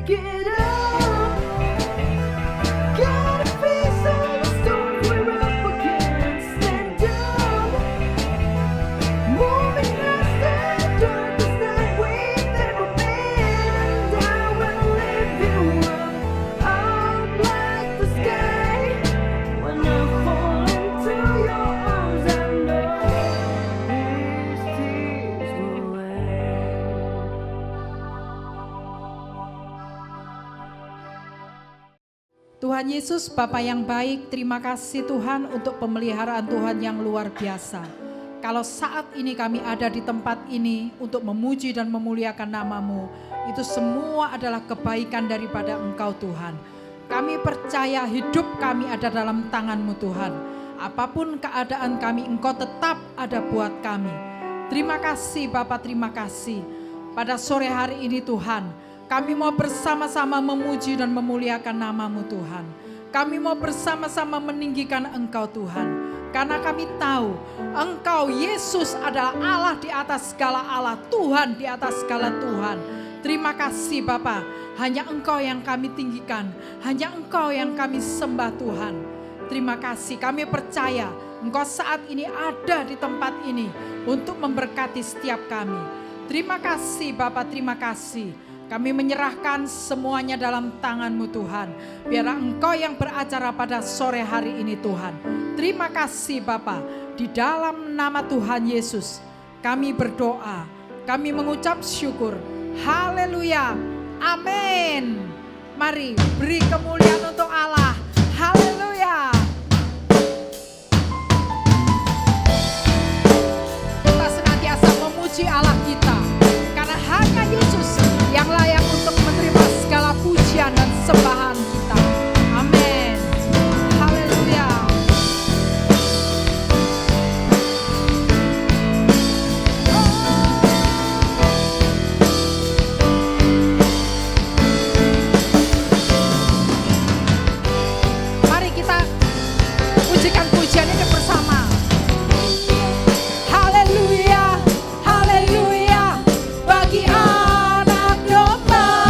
get up. Gotta face all the storms we're up against. Stand up. Moving past the darkest night we've ever been. And I will lift you up like the sky. When I fall into your arms, I know these tears will end. Tuhan Yesus, Bapa yang baik, terima kasih Tuhan untuk pemeliharaan Tuhan yang luar biasa. Kalau saat ini kami ada di tempat ini untuk memuji dan memuliakan nama-Mu, itu semua adalah kebaikan daripada Engkau Tuhan. Kami percaya hidup kami ada dalam tangan-Mu Tuhan. Apapun keadaan kami, Engkau tetap ada buat kami. Terima kasih Bapa, terima kasih. Pada sore hari ini Tuhan, kami mau bersama-sama memuji dan memuliakan nama-Mu Tuhan. Kami mau bersama-sama meninggikan Engkau Tuhan. Karena kami tahu Engkau Yesus adalah Allah di atas segala Allah, Tuhan di atas segala Tuhan. Terima kasih Bapa, hanya Engkau yang kami tinggikan, hanya Engkau yang kami sembah Tuhan. Terima kasih, kami percaya Engkau saat ini ada di tempat ini untuk memberkati setiap kami. Terima kasih Bapa, terima kasih. Kami menyerahkan semuanya dalam tangan-Mu Tuhan. Biarlah Engkau yang beracara pada sore hari ini Tuhan. Terima kasih Bapa. Di dalam nama Tuhan Yesus kami berdoa. Kami mengucap syukur. Haleluya. Amin. Mari beri kemuliaan untuk Allah. Haleluya. Kita senantiasa memuji Allah kita. Karena hanya Yesus yang layak untuk menerima segala pujian dan sembahan kita. Amin. Haleluya. Mari kita pujikan pujian ini bersama. Haleluya, haleluya, bagi anak domba.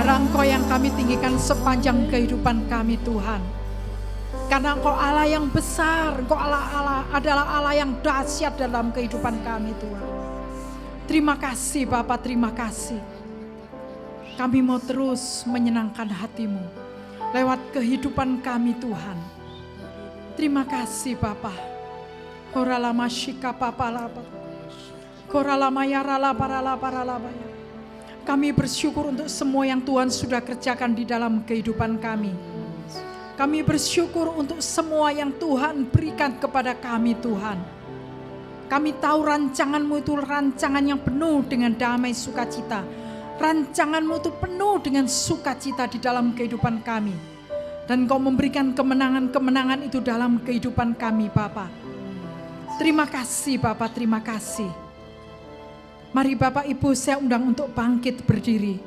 Biarlah Engkau yang kami tinggikan sepanjang kehidupan kami Tuhan. Karena Engkau Allah yang besar, Engkau adalah Allah yang dahsyat dalam kehidupan kami Tuhan. Terima kasih Bapa, terima kasih. Kami mau terus menyenangkan hati-Mu lewat kehidupan kami Tuhan. Terima kasih Bapa. Horalama shika papa lapa. Koralama yarala parala paralabaya. Kami bersyukur untuk semua yang Tuhan sudah kerjakan di dalam kehidupan kami. Kami bersyukur untuk semua yang Tuhan berikan kepada kami Tuhan. Kami tahu rancangan-Mu itu rancangan yang penuh dengan damai sukacita. Rancangan-Mu itu penuh dengan sukacita di dalam kehidupan kami. Dan Kau memberikan kemenangan-kemenangan itu dalam kehidupan kami Bapa. Terima kasih Bapa, terima kasih. Mari Bapak Ibu saya undang untuk bangkit berdiri.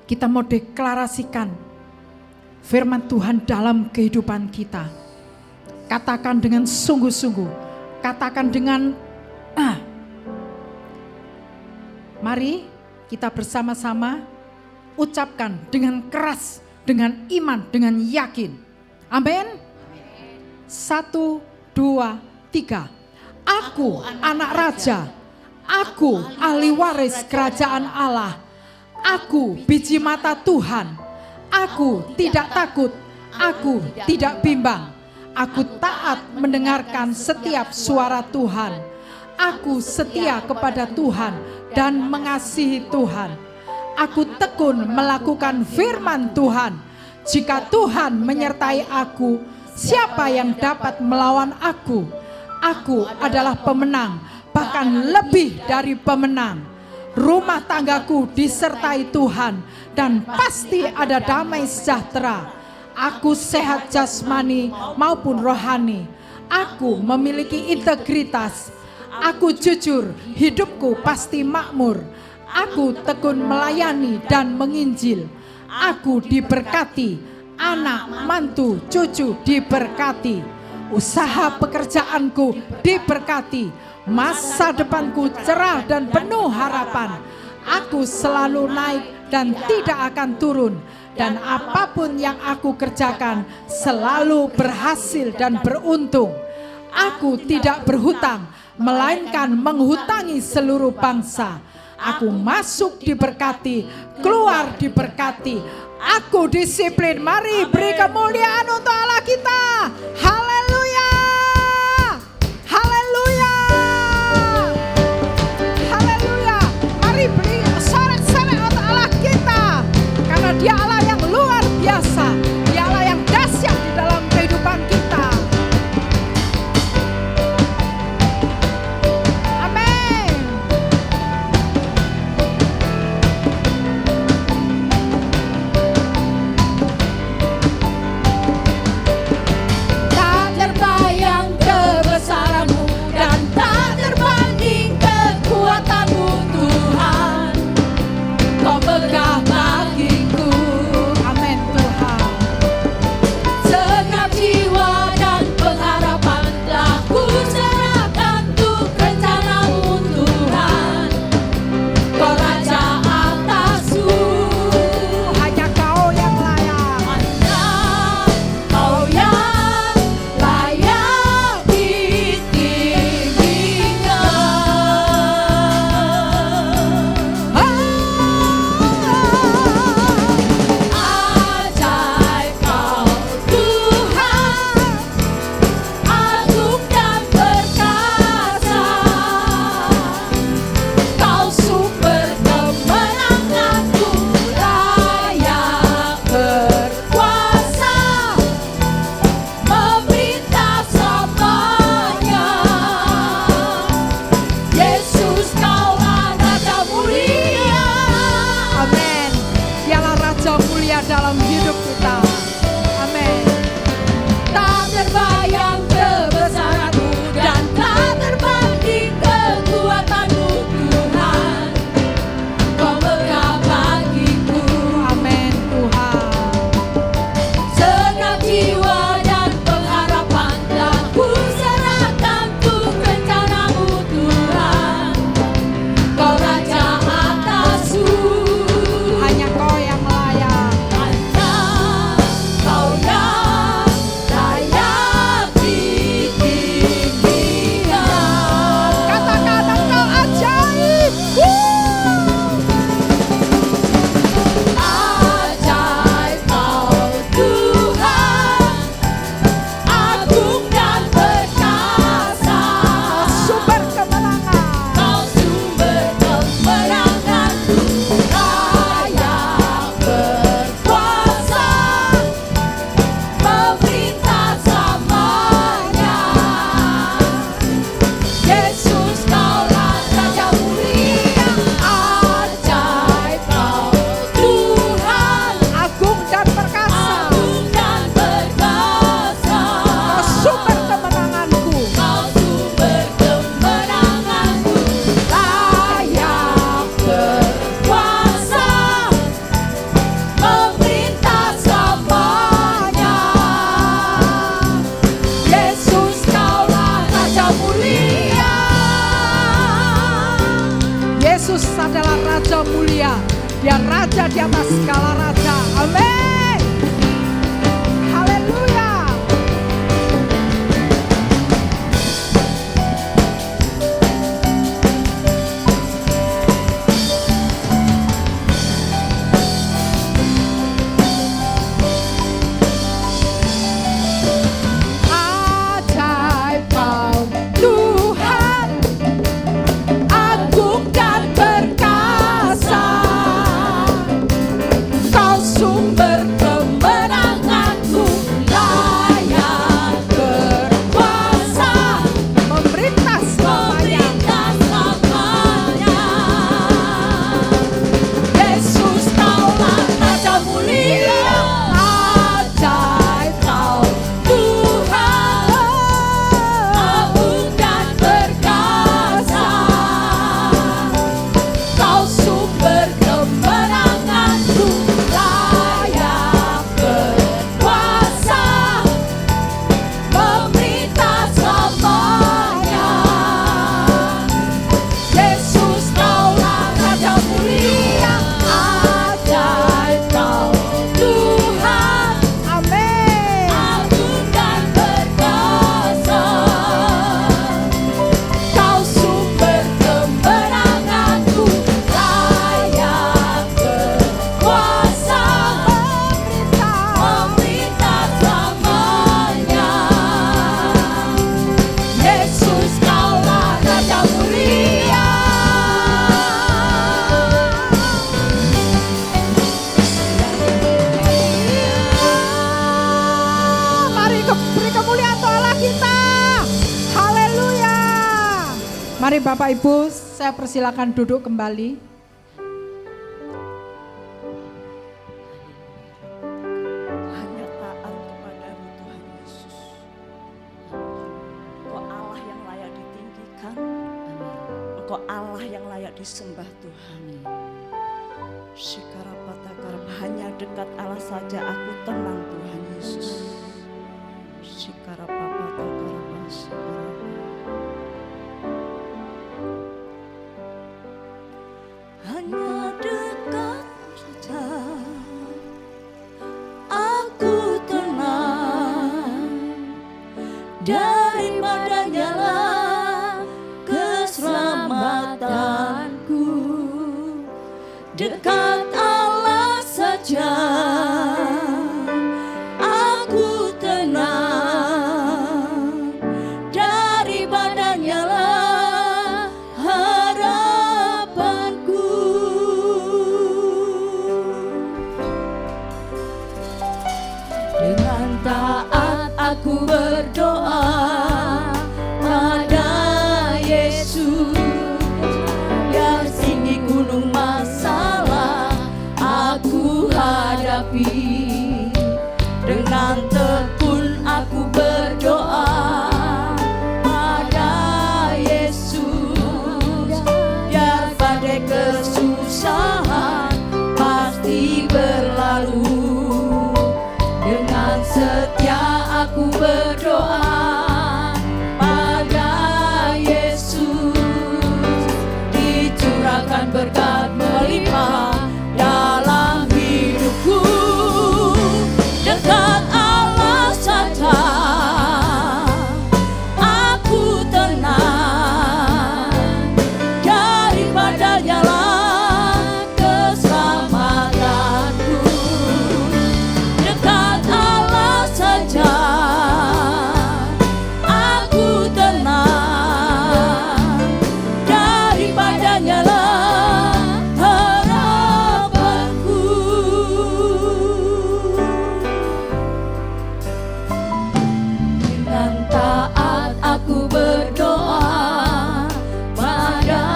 Kita mau deklarasikan firman Tuhan dalam kehidupan kita. Katakan dengan sungguh-sungguh. Katakan dengan mari kita bersama-sama ucapkan dengan keras, dengan iman, dengan yakin. Amin. 1, 2, 3. Aku anak raja. Aku ahli waris kerajaan Allah. Aku biji mata Tuhan. Aku tidak takut. Aku tidak bimbang. Aku taat mendengarkan setiap suara Tuhan. Aku setia kepada Tuhan dan mengasihi Tuhan. Aku tekun melakukan firman Tuhan. Jika Tuhan menyertai aku, siapa yang dapat melawan aku? Aku adalah pemenang, bahkan lebih dari pemenang. Rumah tanggaku disertai Tuhan dan pasti ada damai sejahtera. Aku sehat jasmani maupun rohani. Aku memiliki integritas. Aku jujur, hidupku pasti makmur. Aku tekun melayani dan menginjil. Aku diberkati, anak, mantu, cucu diberkati. Usaha pekerjaanku diberkati. Masa depanku cerah dan penuh harapan. Aku selalu naik dan tidak akan turun. Dan apapun yang aku kerjakan selalu berhasil dan beruntung. Aku tidak berhutang, melainkan menghutangi seluruh bangsa. Aku masuk diberkati, keluar diberkati. Aku disiplin. Mari beri kemuliaan untuk Allah kita. Haleluya. Haleluya. Haleluya. Mari beri sorak-sorai untuk Allah kita. Karena Dia Allah yang luar biasa. Dia Allah yang dahsyat di dalam kehidupan kita. Amin. Tak terbayang kebesaran-Mu dan tak terbanding kekuatan-Mu Tuhan. Kau megah bagiku. Amin Tuhan. Segenap jiwa dan pengharapan telah ku serahkan untuk rencana-Mu Tuhan. Kau Raja atasku. Hanya Kau yang layak. Hanya Kau yang layak ditinggikan. Ajaib Kau Tuhan, agung dan perkasa. Kau sumber kemenanganku, layak berkuasa, memerintah selamanya. Yesus Kaulah Raja mulia. Amin. Dialah Raja mulia dalam hidup kita. Amin. Tak terbayang kebesaran-Mu dan tak terbanding kekuatan-Mu Tuhan. Kau megah bagiku. Amin Tuhan. Segenap jiwa dan pengharapan telah ku serahkan untuk rencana-Mu Tuhan. Kau Raja atasku. Hanya di atas segala raja. Amin. Haleluya. Ajaib Kau Tuhan, agung dan perkasa. Kau sumber kemenanganku, layak berkuasa, memerintah selamanya. Yesus Kaulah Raja mulia, ajaib Kau Tuhan, agung dan perkasa. Kau sumber kemenanganku, layak berkuasa, memerintah selamanya. Yesus Kaulah Raja mulia, ajaib Kau Tuhan, amin, agung dan perkasa. Kau sumber kemenanganku, layak berkuasa, memerintah selamanya. Yesus Kaulah Raja mulia. Mari beri kemuliaan untuk Allah kita. Haleluya. Mari Bapak Ibu, saya persilakan duduk kembali. Hanya taat kepadamu Tuhan Yesus. Engkau Allah yang layak ditinggikan. Engkau Allah yang layak disembah Tuhan. Shikarapatakarap, hanya dekat Allah saja aku tenang Tuhan Yesus. Shikarapapatakarap, shikarapa. Hanya dekat saja aku tenang, daripadanya lah keselamatanku. Dekat Allah saja aku tenang, daripadanya lah harapanku. Dengan taat aku berdoa pada Yesus, biar tinggi gunung masalah aku hadapi. Dengan tekun aku berdoa pada Yesus, biar badai kesusahan pasti berlalu. Dengan setia aku berdoa pada Yesus, dicurahkan berkat melimpah dalam hidupku. Dekat Allah saja aku tenang, daripadanya lah keselamatanku. Dekat Allah saja aku tenang, daripadanya lah harapanku. Dengan taat aku berdoa pada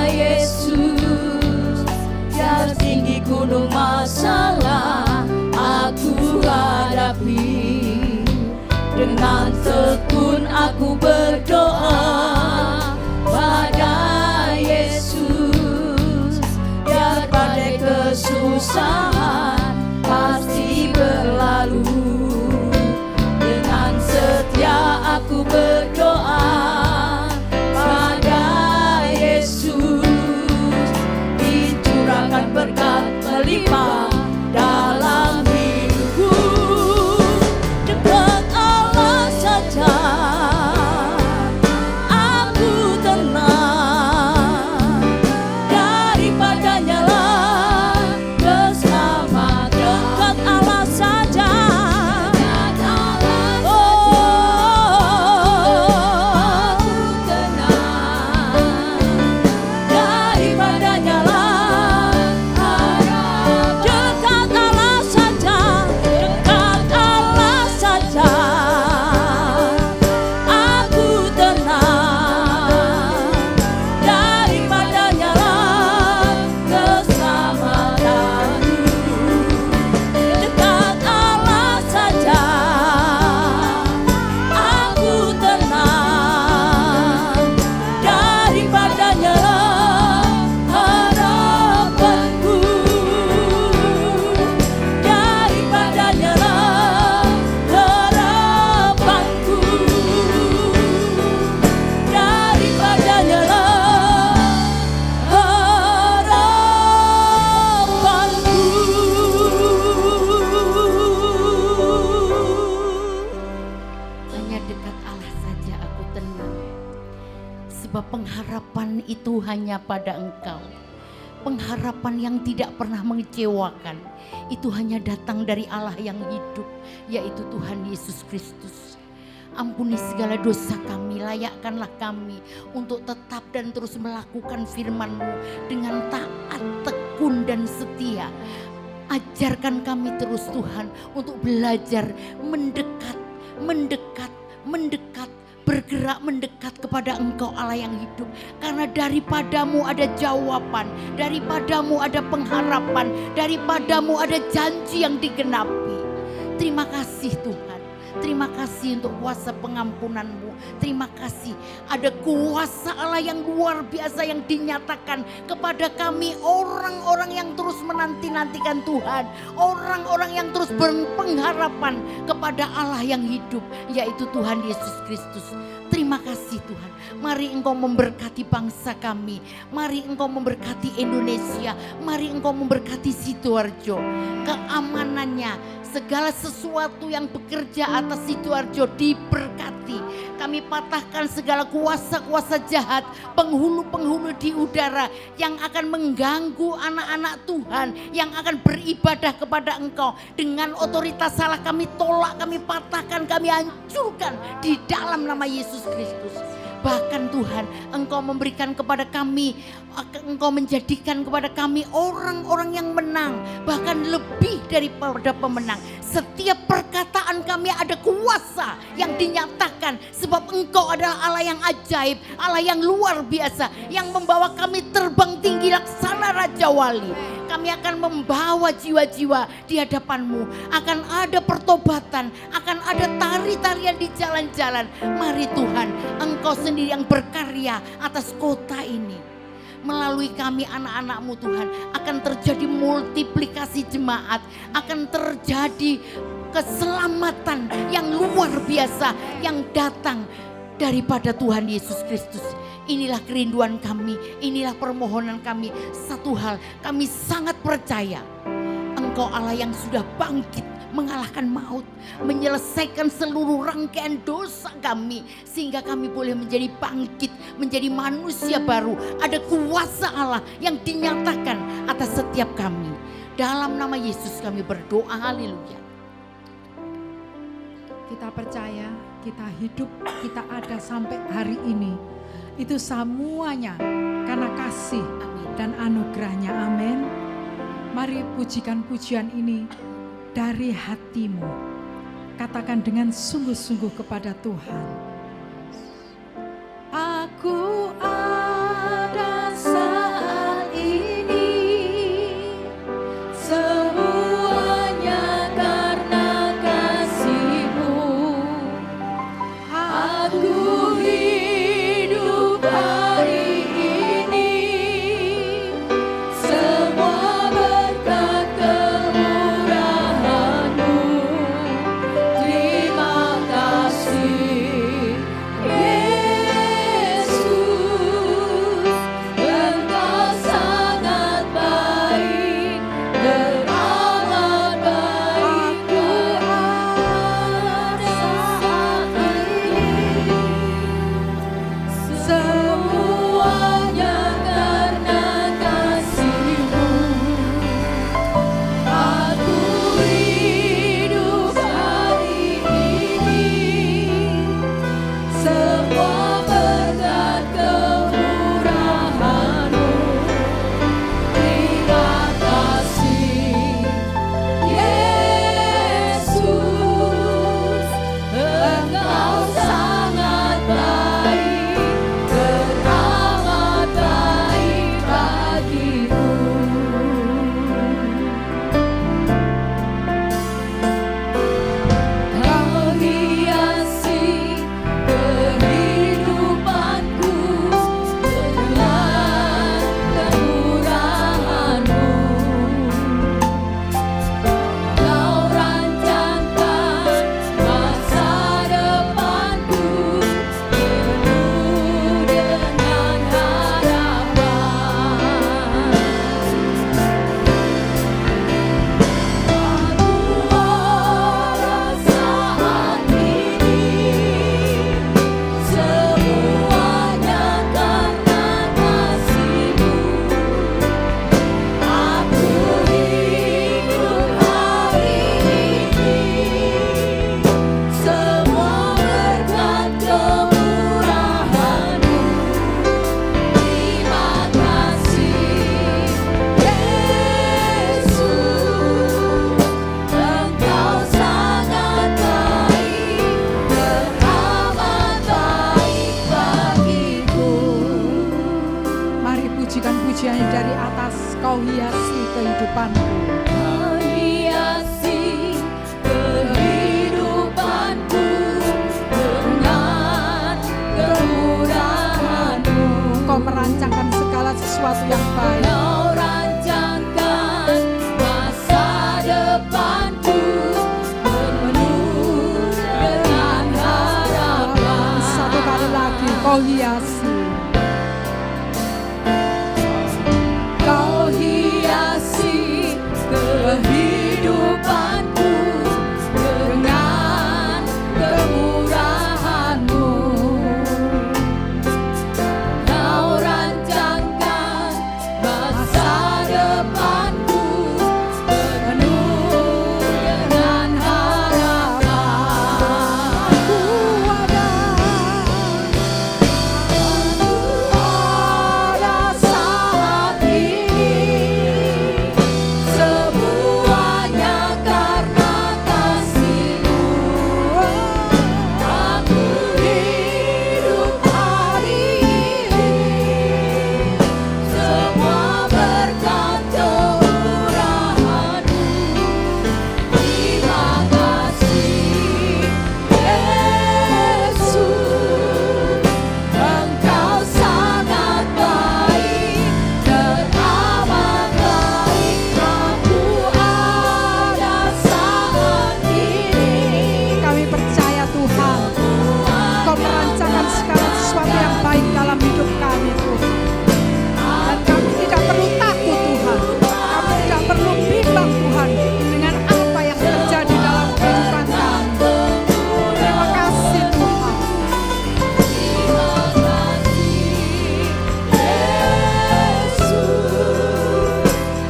Yesus, biar tinggi gunung masalah aku hadapi. Dengan tekun aku berdoa pada Yesus, biar badai kesusahan pasti berlalu. Dengan setia aku berdoa pada Yesus, dicurahkan berkat melimpah itu hanya pada Engkau. Pengharapan yang tidak pernah mengecewakan itu hanya datang dari Allah yang hidup, yaitu Tuhan Yesus Kristus. Ampuni segala dosa kami, layakkanlah kami untuk tetap dan terus melakukan firman-Mu dengan taat, tekun dan setia. Ajarkan kami terus Tuhan untuk belajar mendekat, bergerak mendekat kepada Engkau Allah yang hidup. Karena daripadamu ada jawaban, daripadamu ada pengharapan, daripadamu ada janji yang digenapi. Terima kasih Tuhan. Terima kasih untuk kuasa pengampunan-Mu. Terima kasih ada kuasa Allah yang luar biasa yang dinyatakan kepada kami, orang-orang yang terus menanti-nantikan Tuhan, orang-orang yang terus berpengharapan kepada Allah yang hidup, yaitu Tuhan Yesus Kristus. Terima kasih Tuhan. Mari Engkau memberkati bangsa kami. Mari Engkau memberkati Indonesia. Mari Engkau memberkati Sidoarjo. Keamanannya, segala sesuatu yang bekerja atas Sidoarjo diberkati. Kami patahkan segala kuasa-kuasa jahat, penghulu-penghulu di udara yang akan mengganggu anak-anak Tuhan, yang akan beribadah kepada Engkau. Dengan otoritas salah kami tolak, kami patahkan, kami hancurkan di dalam nama Yesus Kristus. Bahkan Tuhan, Engkau memberikan kepada kami, Engkau menjadikan kepada kami orang-orang yang menang, bahkan lebih daripada pemenang. Setiap perkataan kami ada kuasa yang dinyatakan, sebab Engkau adalah Allah yang ajaib, Allah yang luar biasa, yang membawa kami terbang tinggi laksana Raja Wali. Kami akan membawa jiwa-jiwa di hadapan-Mu. Akan ada pertobatan, akan ada tari-tarian di jalan-jalan. Mari Tuhan, Engkau sendiri yang berkarya atas kota ini. Melalui kami anak-anak-Mu Tuhan, akan terjadi multiplikasi jemaat, akan terjadi keselamatan yang luar biasa yang datang daripada Tuhan Yesus Kristus. Inilah kerinduan kami, inilah permohonan kami. Satu hal, kami sangat percaya Engkau Allah yang sudah bangkit mengalahkan maut, menyelesaikan seluruh rangkaian dosa kami, sehingga kami boleh menjadi bangkit, menjadi manusia baru. Ada kuasa Allah yang dinyatakan atas setiap kami. Dalam nama Yesus kami berdoa, haleluya. Kita percaya, kita hidup, kita ada sampai hari ini. Itu semuanya karena kasih dan anugerahnya, amin. Mari pujikan pujian ini dari hatimu. Katakan dengan sungguh-sungguh kepada Tuhan. Aku ada saat ini, semuanya karena kasih-Mu. Aku hidup hari ini, semua berkat kemurahan-Mu. Terima kasih Yesus. Kau hiasi. Kau hiasi kehidupanku dengan kemurahan-Mu. Kau rancangkan masa depanku penuh dengan harapan. Pada saat ini semuanya karena kasih-Mu. Aku hidup hari ini semua berkat kemurahan-Mu. Terima kasih Yesus, Engkau sangat baik, teramat baik. Aku ada saat ini. Kami percaya Tuhan, Kau merancangkan segala sesuatu yang baik dalam hidup kami Tuhan. Dan kami tidak perlu takut Tuhan, kami tidak perlu bimbang Tuhan dengan apa yang terjadi dalam kehidupan kami. Terima kasih Tuhan. Yesus,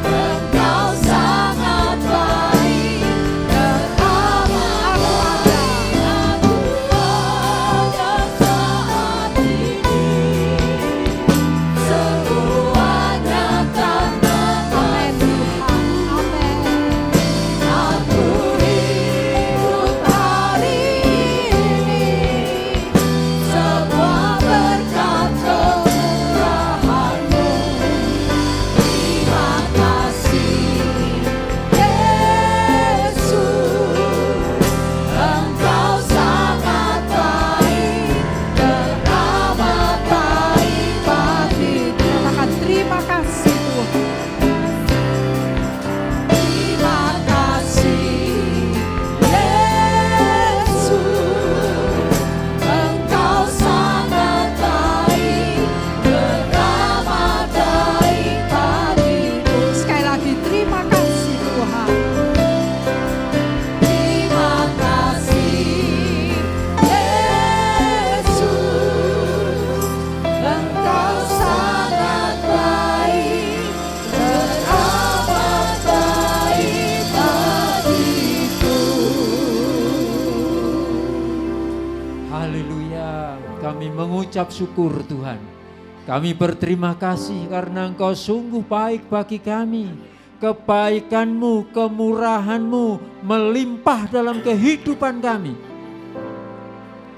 Engkau sangat baik, teramat baik. Aku ada saat ini semuanya karena Amin Tuhan, amin. Aku hidup hari ini semua berkat kemurahan-Mu. Terima kasih Yesus, Engkau sangat baik, teramat baik bagiku. Katakan terima kasih Tuhan. Terima kasih Yesus, Engkau sangat baik, teramat baik bagiku. Sekali lagi terima kasih Tuhan. Terima kasih Yesus, Engkau sangat baik, teramat baik bagiku. Haleluya, kami mengucap syukur Tuhan. Kami berterima kasih karena Engkau sungguh baik bagi kami. Kebaikan-Mu, kemurahan-Mu melimpah dalam kehidupan kami.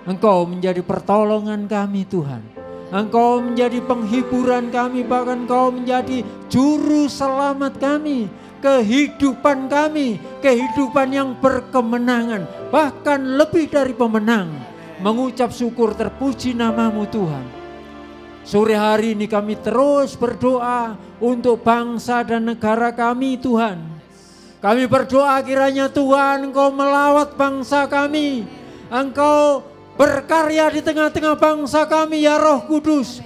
Engkau menjadi pertolongan kami Tuhan. Engkau menjadi penghiburan kami, bahkan Engkau menjadi juru selamat kami. Kehidupan kami, kehidupan yang berkemenangan, bahkan lebih dari pemenang. Mengucap syukur, terpuji nama-Mu Tuhan. Sore hari ini kami terus berdoa untuk bangsa dan negara kami Tuhan. Kami berdoa kiranya Tuhan Engkau melawat bangsa kami. Engkau berkarya di tengah-tengah bangsa kami ya Roh Kudus.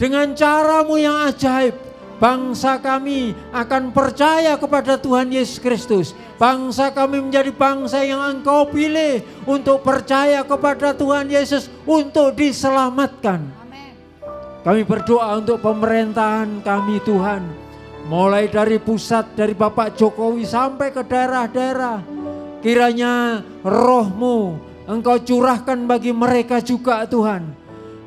Dengan cara-Mu yang ajaib, bangsa kami akan percaya kepada Tuhan Yesus Kristus. Bangsa kami menjadi bangsa yang Engkau pilih untuk percaya kepada Tuhan Yesus untuk diselamatkan. Kami berdoa untuk pemerintahan kami Tuhan. Mulai dari pusat, dari Bapak Jokowi sampai ke daerah-daerah. Kiranya Roh-Mu Engkau curahkan bagi mereka juga Tuhan.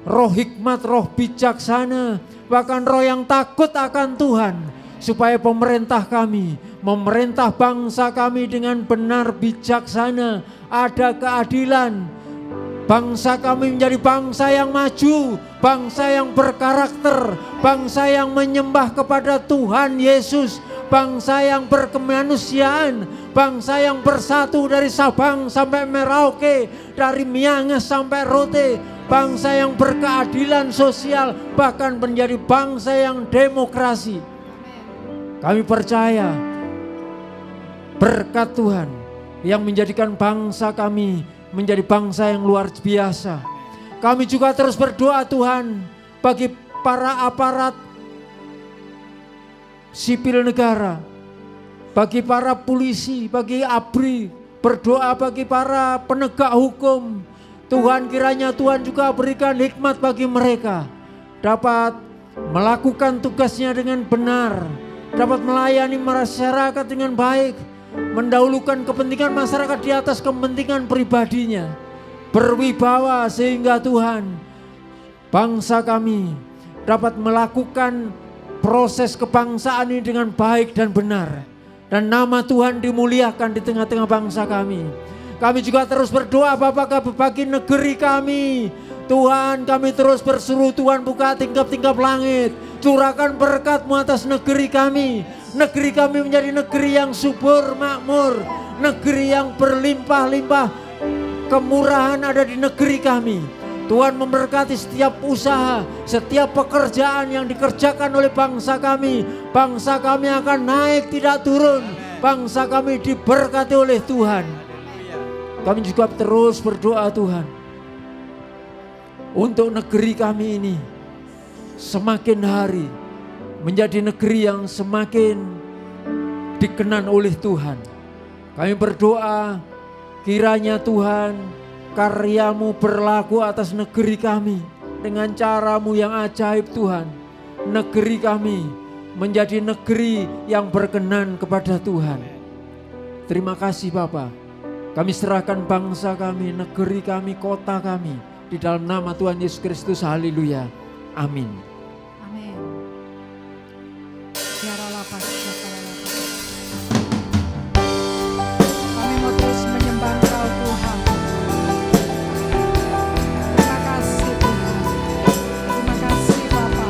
Roh hikmat, roh bijaksana, bahkan roh yang takut akan Tuhan. Supaya pemerintah kami, memerintah bangsa kami dengan benar bijaksana, ada keadilan. Bangsa kami menjadi bangsa yang maju, bangsa yang berkarakter, bangsa yang menyembah kepada Tuhan Yesus, bangsa yang berkemanusiaan, bangsa yang bersatu dari Sabang sampai Merauke, dari Miangas sampai Rote, bangsa yang berkeadilan sosial, bahkan menjadi bangsa yang demokrasi. Kami percaya berkat Tuhan yang menjadikan bangsa kami menjadi bangsa yang luar biasa. Kami juga terus berdoa Tuhan bagi para aparat sipil negara, bagi para polisi, bagi ABRI, berdoa bagi para penegak hukum. Tuhan, kiranya Tuhan juga berikan hikmat bagi mereka, dapat melakukan tugasnya dengan benar, dapat melayani masyarakat dengan baik, mendahulukan kepentingan masyarakat di atas kepentingan pribadinya, berwibawa sehingga Tuhan, bangsa kami dapat melakukan proses kebangsaan ini dengan baik dan benar, dan nama Tuhan dimuliakan di tengah-tengah bangsa kami. Kami juga terus berdoa Bapak bagi negeri kami. Tuhan, kami terus berseru, Tuhan buka tingkap-tingkap langit, curahkan berkat-Mu atas negeri kami. Negeri kami menjadi negeri yang subur, makmur, negeri yang berlimpah-limpah. Kemurahan ada di negeri kami. Tuhan memberkati setiap usaha, setiap pekerjaan yang dikerjakan oleh bangsa kami. Bangsa kami akan naik tidak turun. Bangsa kami diberkati oleh Tuhan. Kami juga terus berdoa Tuhan, untuk negeri kami ini semakin hari menjadi negeri yang semakin dikenan oleh Tuhan. Kami berdoa kiranya Tuhan, karya-Mu berlaku atas negeri kami dengan cara-Mu yang ajaib Tuhan. Negeri kami menjadi negeri yang berkenan kepada Tuhan. Terima kasih Bapa. Kami serahkan bangsa kami, negeri kami, kota kami di dalam nama Tuhan Yesus Kristus. Haleluya. Amin. Amin. Biarlah kami mau terus menyembah Engkau Tuhan. Terima kasih Tuhan. Terima kasih Bapa.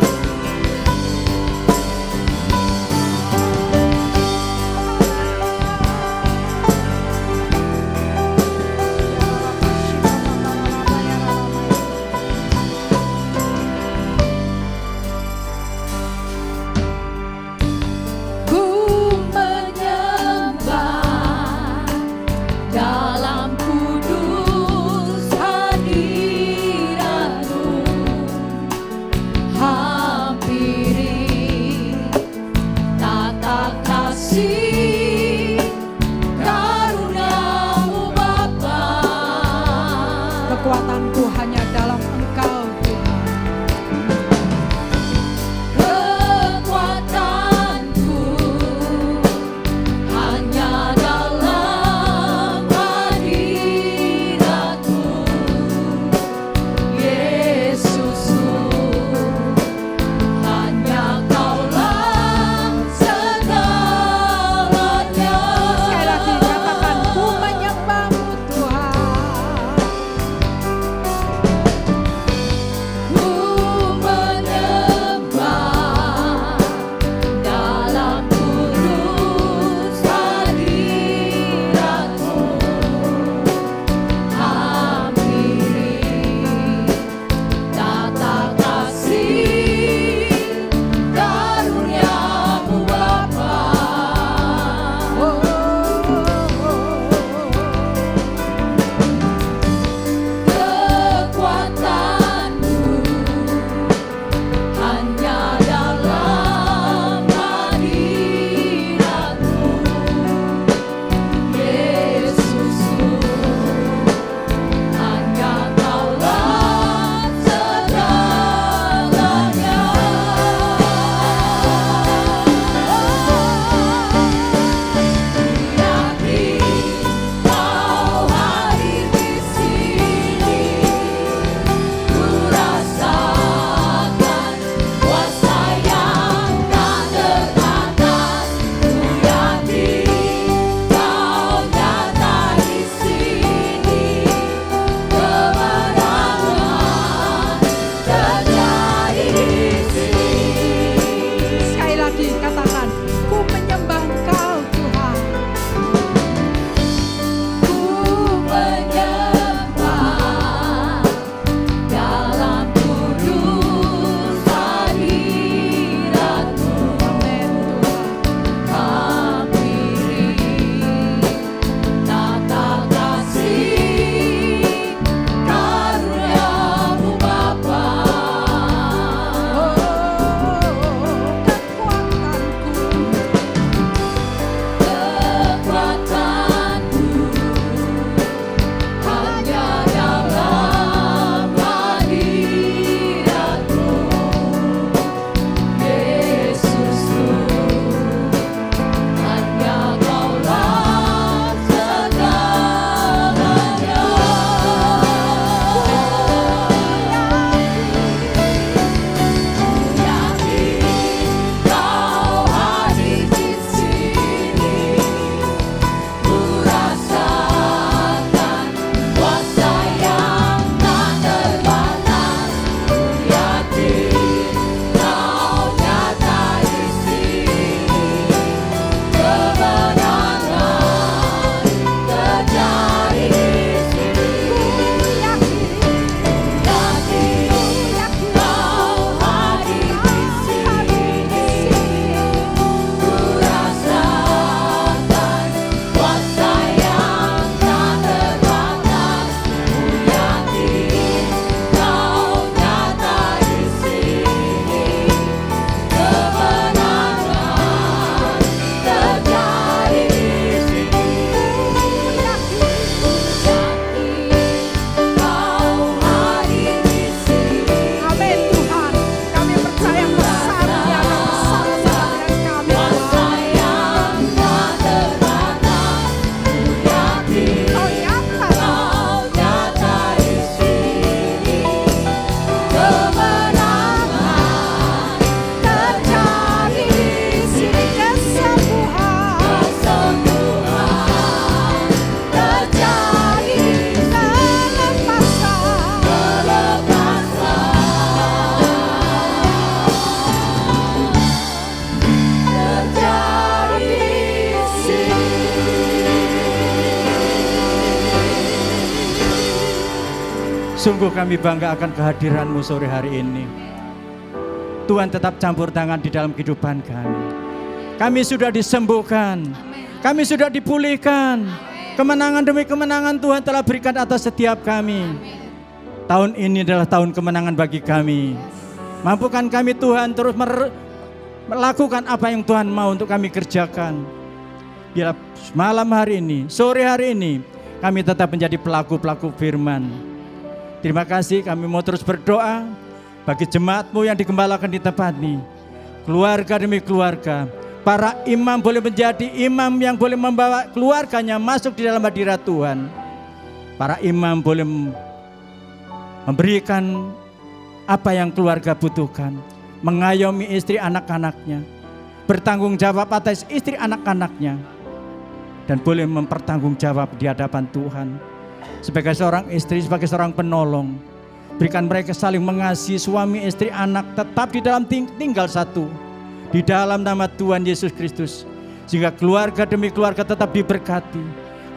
Sungguh kami bangga akan kehadiran-Mu sore hari ini. Tuhan tetap campur tangan di dalam kehidupan kami. Kami sudah disembuhkan. Kami sudah dipulihkan. Kemenangan demi kemenangan Tuhan telah berikan atas setiap kami. Tahun ini adalah tahun kemenangan bagi kami. Mampukan kami Tuhan terus melakukan apa yang Tuhan mau untuk kami kerjakan. Biar malam hari ini, sore hari ini, kami tetap menjadi pelaku-pelaku firman. Terima kasih, kami mau terus berdoa bagi jemaat-Mu yang digembalakan di tempat ini. Keluarga demi keluarga, para imam boleh menjadi imam yang boleh membawa keluarganya masuk di dalam hadirat Tuhan. Para imam boleh memberikan apa yang keluarga butuhkan, mengayomi istri anak-anaknya, bertanggung jawab atas istri anak-anaknya, dan boleh mempertanggungjawab di hadapan Tuhan. Sebagai seorang istri, sebagai seorang penolong, berikan mereka saling mengasihi suami, istri, anak, tetap di dalam tinggal satu, di dalam nama Tuhan Yesus Kristus. Sehingga keluarga demi keluarga tetap diberkati.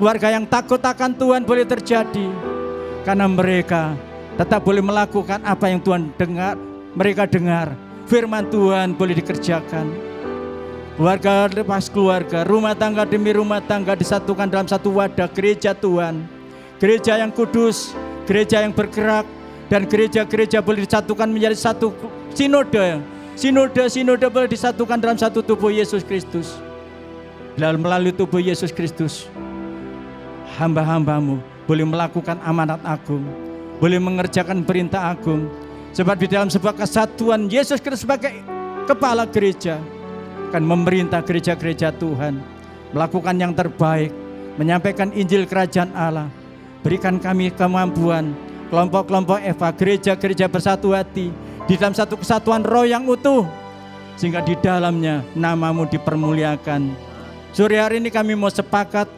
Keluarga yang takut akan Tuhan boleh terjadi, karena mereka tetap boleh melakukan apa yang Tuhan dengar, mereka dengar. Firman Tuhan boleh dikerjakan. Keluarga lepas keluarga, rumah tangga demi rumah tangga disatukan dalam satu wadah gereja Tuhan. Gereja yang kudus, gereja yang bergerak, dan gereja-gereja boleh disatukan menjadi satu sinode. Sinode boleh disatukan dalam satu tubuh Yesus Kristus. Lalu melalui tubuh Yesus Kristus, hamba-hamba-Mu boleh melakukan amanat agung, boleh mengerjakan perintah agung. Sebab di dalam sebuah kesatuan Yesus Kristus sebagai kepala gereja akan memerintah gereja-gereja Tuhan, melakukan yang terbaik, menyampaikan Injil Kerajaan Allah. Berikan kami kemampuan, kelompok-kelompok Eva, gereja-gereja bersatu hati di dalam satu kesatuan roh yang utuh, sehingga di dalamnya nama-Mu dipermuliakan. Sore hari ini kami mau sepakat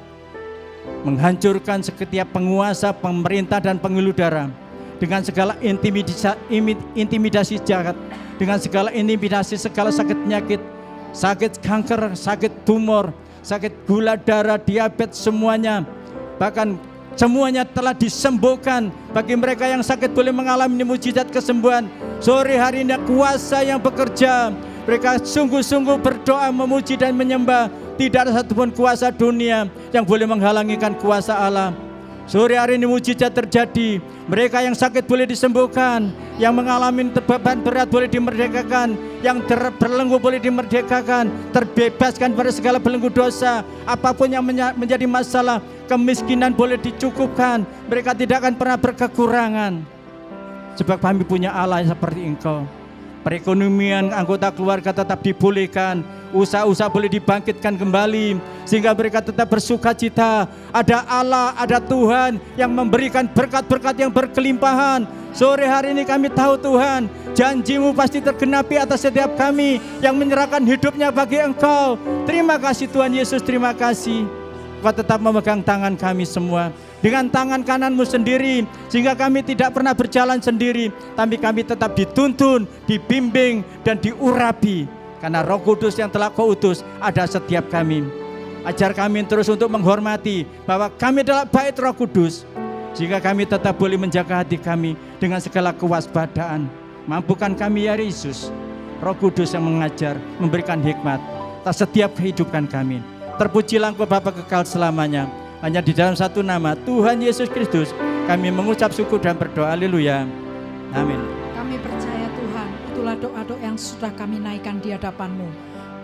menghancurkan setiap penguasa, pemerintah, dan pengiludara dengan segala intimidasi jahat, dengan segala intimidasi, segala sakit penyakit, sakit kanker, sakit tumor, sakit gula darah, diabetes, semuanya. Bahkan semuanya telah disembuhkan. Bagi mereka yang sakit boleh mengalami mujizat kesembuhan. Sore hari ini kuasa yang bekerja. Mereka sungguh-sungguh berdoa, memuji dan menyembah. Tidak ada satupun kuasa dunia yang boleh menghalangikan kuasa Allah. Sore hari ini mujizat terjadi. Mereka yang sakit boleh disembuhkan, yang mengalami beban berat boleh dimerdekakan, yang terbelenggu boleh dimerdekakan, terbebaskan dari segala belenggu dosa. Apapun yang menjadi masalah, kemiskinan boleh dicukupkan. Mereka tidak akan pernah berkekurangan, sebab kami punya Allah yang seperti Engkau. Perekonomian anggota keluarga tetap dipulihkan, usaha-usaha boleh dibangkitkan kembali, sehingga mereka tetap bersuka cita. Ada Allah, ada Tuhan yang memberikan berkat-berkat yang berkelimpahan. Sore hari ini kami tahu Tuhan, janji-Mu pasti tergenapi atas setiap kami yang menyerahkan hidupnya bagi Engkau. Terima kasih Tuhan Yesus, terima kasih. Kau tetap memegang tangan kami semua dengan tangan kanan-Mu sendiri, sehingga kami tidak pernah berjalan sendiri, tapi kami tetap dituntun, dibimbing, dan diurapi, karena Roh Kudus yang telah Kau utus ada setiap kami. Ajar kami terus untuk menghormati bahwa kami adalah bait Roh Kudus, sehingga kami tetap boleh menjaga hati kami dengan segala kewaspadaan. Mampukan kami ya Yesus, Roh Kudus yang mengajar, memberikan hikmat atas setiap kehidupan kami. Terpujilah Engkau Bapa kekal selamanya. Hanya di dalam satu nama, Tuhan Yesus Kristus, kami mengucap syukur dan berdoa. Haleluya. Amin. Kami percaya Tuhan, itulah doa-doa yang sudah kami naikkan di hadapan-Mu.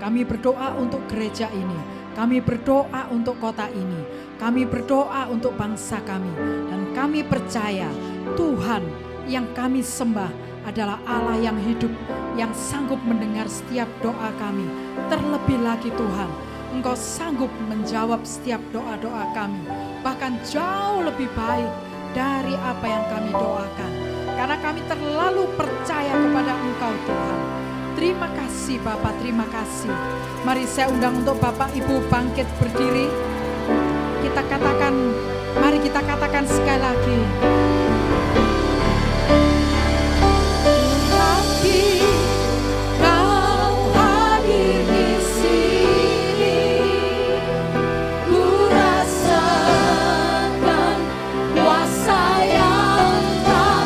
Kami berdoa untuk gereja ini, kami berdoa untuk kota ini, kami berdoa untuk bangsa kami. Dan kami percaya Tuhan yang kami sembah adalah Allah yang hidup, yang sanggup mendengar setiap doa kami. Terlebih lagi Tuhan, Engkau sanggup menjawab setiap doa-doa kami, bahkan jauh lebih baik dari apa yang kami doakan, karena kami terlalu percaya kepada Engkau Tuhan. Terima kasih Bapak, terima kasih. Mari saya undang untuk Bapak Ibu bangkit berdiri. Mari kita katakan sekali lagi. Kuasa yang tak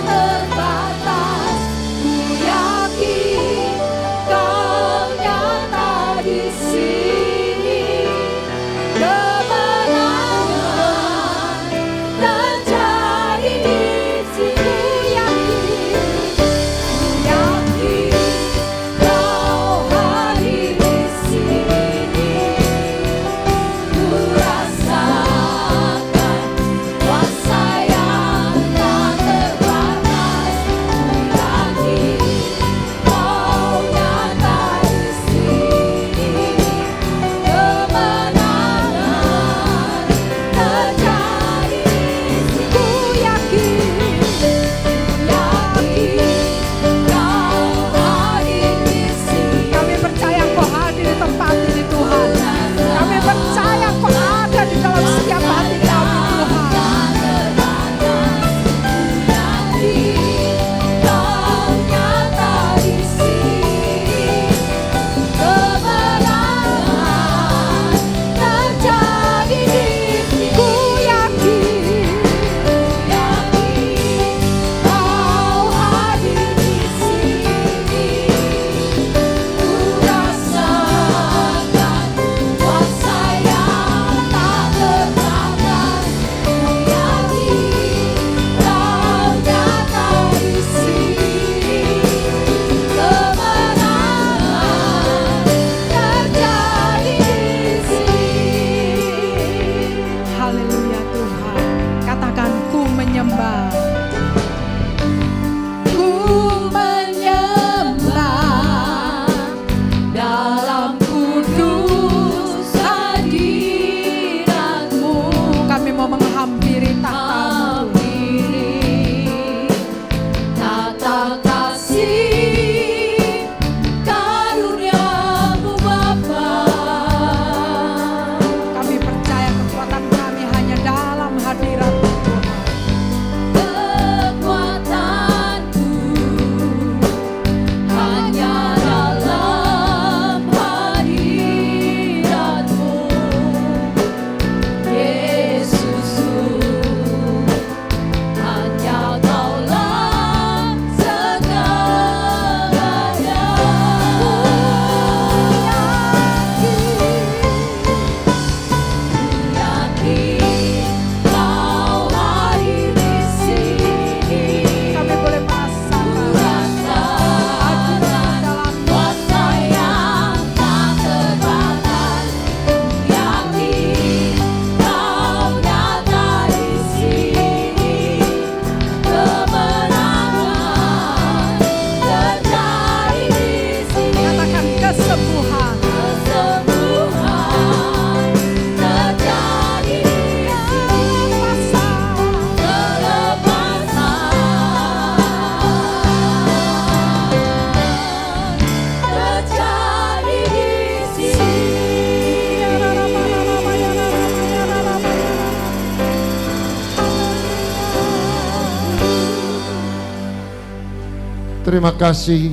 Terima kasih,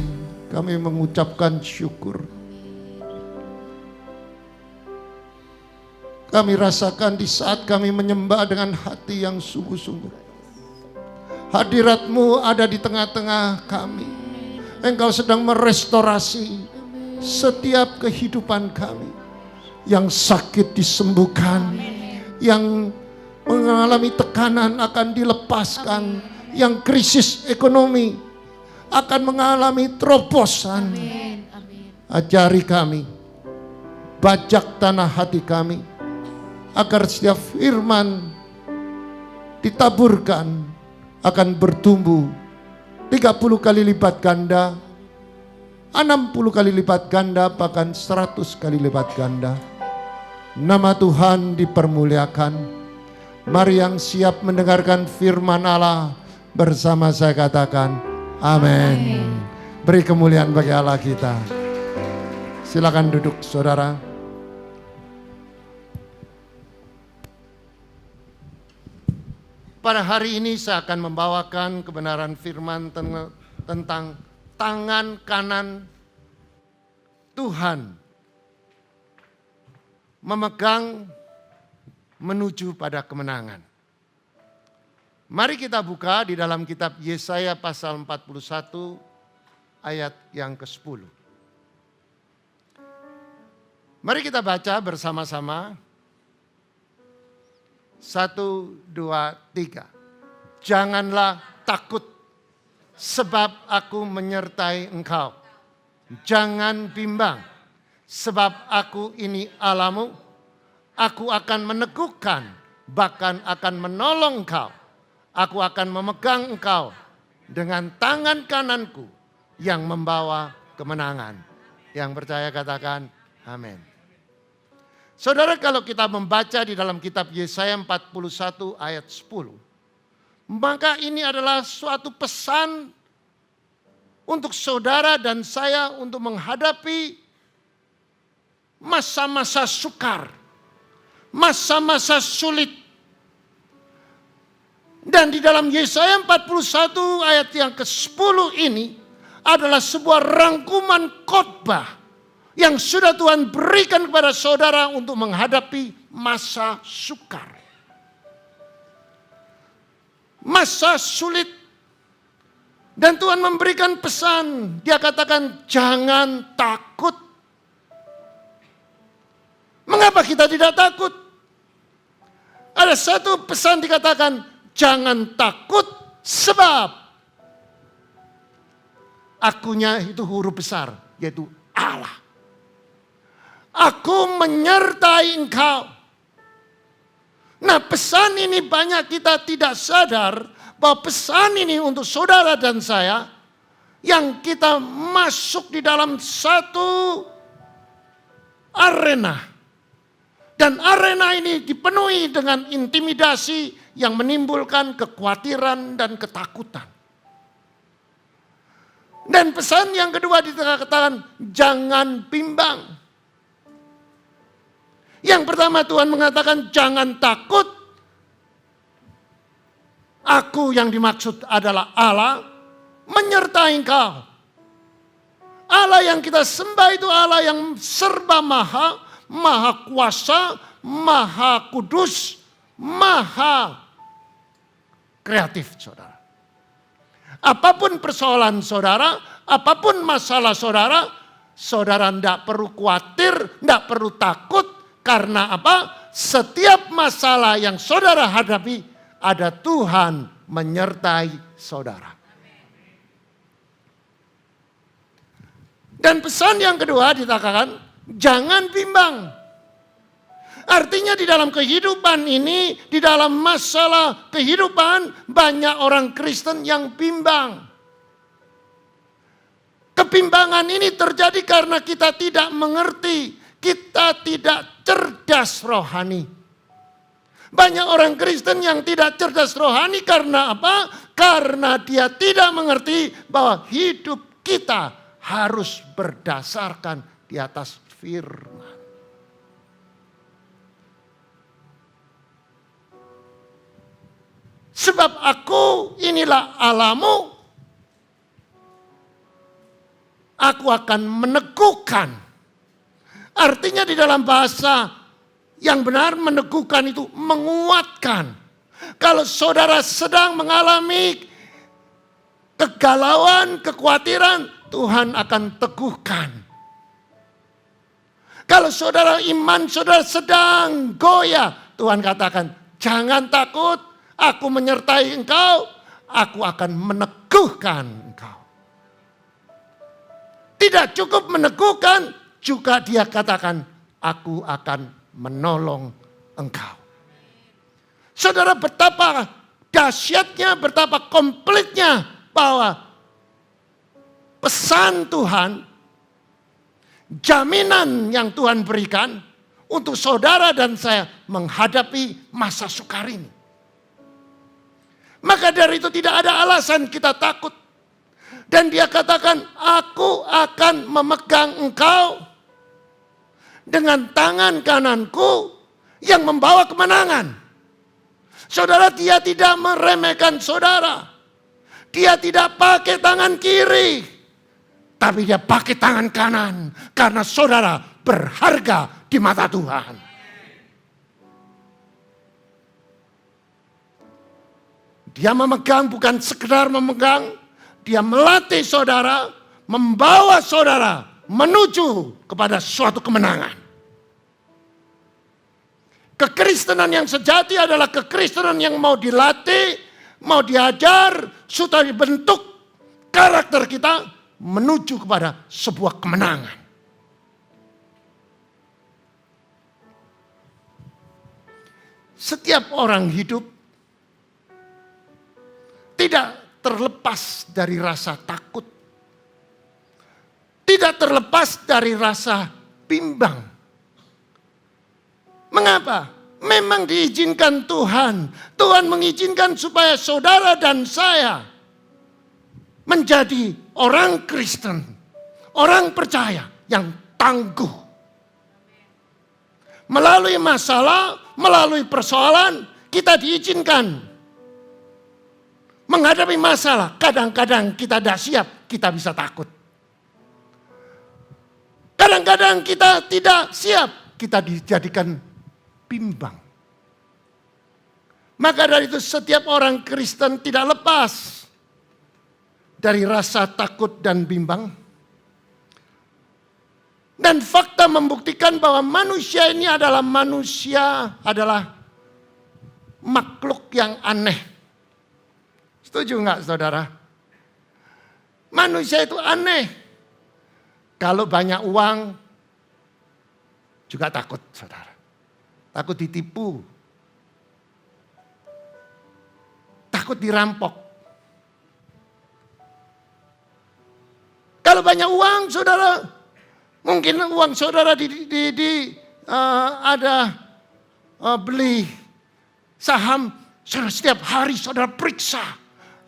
kami mengucapkan syukur. Kami rasakan di saat kami menyembah dengan hati yang sungguh-sungguh. Hadirat-Mu ada di tengah-tengah kami. Engkau sedang merestorasi setiap kehidupan kami. Yang sakit disembuhkan, yang mengalami tekanan akan dilepaskan, yang krisis ekonomi akan mengalami terobosan. Ajari kami, bajak tanah hati kami, agar setiap firman ditaburkan akan bertumbuh 30 kali lipat ganda, 60 kali lipat ganda, bahkan 100 kali lipat ganda. Nama Tuhan dipermuliakan. Mari yang siap mendengarkan firman Allah bersama saya katakan amin. Beri kemuliaan bagi Allah kita. Silakan duduk saudara. Pada hari ini saya akan membawakan kebenaran firman tentang tangan kanan Tuhan memegang menuju pada kemenangan. Mari kita buka di dalam kitab Yesaya pasal 41 ayat yang ke-10. Mari kita baca bersama-sama. 1, 2, 3. Janganlah takut, sebab aku menyertai engkau. Jangan bimbang, sebab aku ini Allahmu. Aku akan meneguhkan, bahkan akan menolong engkau. Aku akan memegang engkau dengan tangan kananku yang membawa kemenangan. Yang percaya katakan amin. Saudara, kalau kita membaca di dalam kitab Yesaya 41 ayat 10, maka ini adalah suatu pesan untuk saudara dan saya untuk menghadapi masa-masa sukar, masa-masa sulit. Dan di dalam Yesaya 41 ayat yang ke-10 ini adalah sebuah rangkuman khotbah yang sudah Tuhan berikan kepada saudara untuk menghadapi masa sukar. Masa sulit. Dan Tuhan memberikan pesan. Dia katakan jangan takut. Mengapa kita tidak takut? Ada satu pesan dikatakan jangan takut sebab akunya itu huruf besar yaitu Allah. Aku menyertai engkau. Nah, pesan ini banyak kita tidak sadar bahwa pesan ini untuk saudara dan saya yang kita masuk di dalam satu arena. Dan arena ini dipenuhi dengan intimidasi yang menimbulkan kekhawatiran dan ketakutan. Dan pesan yang kedua dikatakan jangan bimbang. Yang pertama Tuhan mengatakan jangan takut. Aku yang dimaksud adalah Allah menyertai engkau. Allah yang kita sembah itu Allah yang serba maha, maha kuasa, maha kudus, maha kreatif saudara. Apapun persoalan saudara, apapun masalah saudara, saudara tidak perlu khawatir, tidak perlu takut. Karena apa? Setiap masalah yang saudara hadapi, ada Tuhan menyertai saudara. Dan pesan yang kedua dikatakan, jangan bimbang. Artinya di dalam kehidupan ini, di dalam masalah kehidupan, banyak orang Kristen yang bimbang. Kebimbangan ini terjadi karena kita tidak mengerti, kita tidak cerdas rohani. Banyak orang Kristen yang tidak cerdas rohani karena apa? Karena dia tidak mengerti bahwa hidup kita harus berdasarkan di atas firman. Sebab aku inilah Allahmu. aku akan meneguhkan. Artinya di dalam bahasa yang benar meneguhkan itu menguatkan. Kalau saudara sedang mengalami kegalauan, kekhawatiran, Tuhan akan teguhkan. Kalau saudara iman saudara sedang goyah, Tuhan katakan, jangan takut, aku menyertai engkau, aku akan meneguhkan engkau. Tidak cukup meneguhkan, juga dia katakan, aku akan menolong engkau. Saudara, betapa dahsyatnya, betapa komplitnya bahwa pesan Tuhan, jaminan yang Tuhan berikan untuk saudara dan saya menghadapi masa sukar ini. Maka dari itu tidak ada alasan kita takut. Dan dia katakan, aku akan memegang engkau dengan tangan kananku yang membawa kemenangan. Saudara, dia tidak meremehkan saudara. Dia tidak pakai tangan kiri, tapi dia pakai tangan kanan. Karena saudara berharga di mata Tuhan. Dia memegang, bukan sekedar memegang. Dia melatih saudara, membawa saudara menuju kepada suatu kemenangan. Kekristenan yang sejati adalah kekristenan yang mau dilatih, mau diajar, supaya dibentuk karakter kita menuju kepada sebuah kemenangan. Setiap orang hidup tidak terlepas dari rasa takut. Tidak terlepas dari rasa bimbang. Mengapa? Memang diizinkan Tuhan. Tuhan mengizinkan supaya saudara dan saya menjadi orang Kristen. Orang percaya yang tangguh. Melalui masalah, melalui persoalan, kita diizinkan menghadapi masalah. Kadang-kadang kita tidak siap, kita bisa takut. Kadang-kadang kita tidak siap, kita dijadikan bimbang. Maka dari itu setiap orang Kristen tidak lepas dari rasa takut dan bimbang. Dan fakta membuktikan bahwa manusia ini adalah makhluk yang aneh. Setuju nggak saudara? Manusia itu aneh. Kalau banyak uang juga takut saudara. Takut ditipu. Takut dirampok. Kalau banyak uang saudara, mungkin uang saudara beli saham, saudara setiap hari saudara periksa.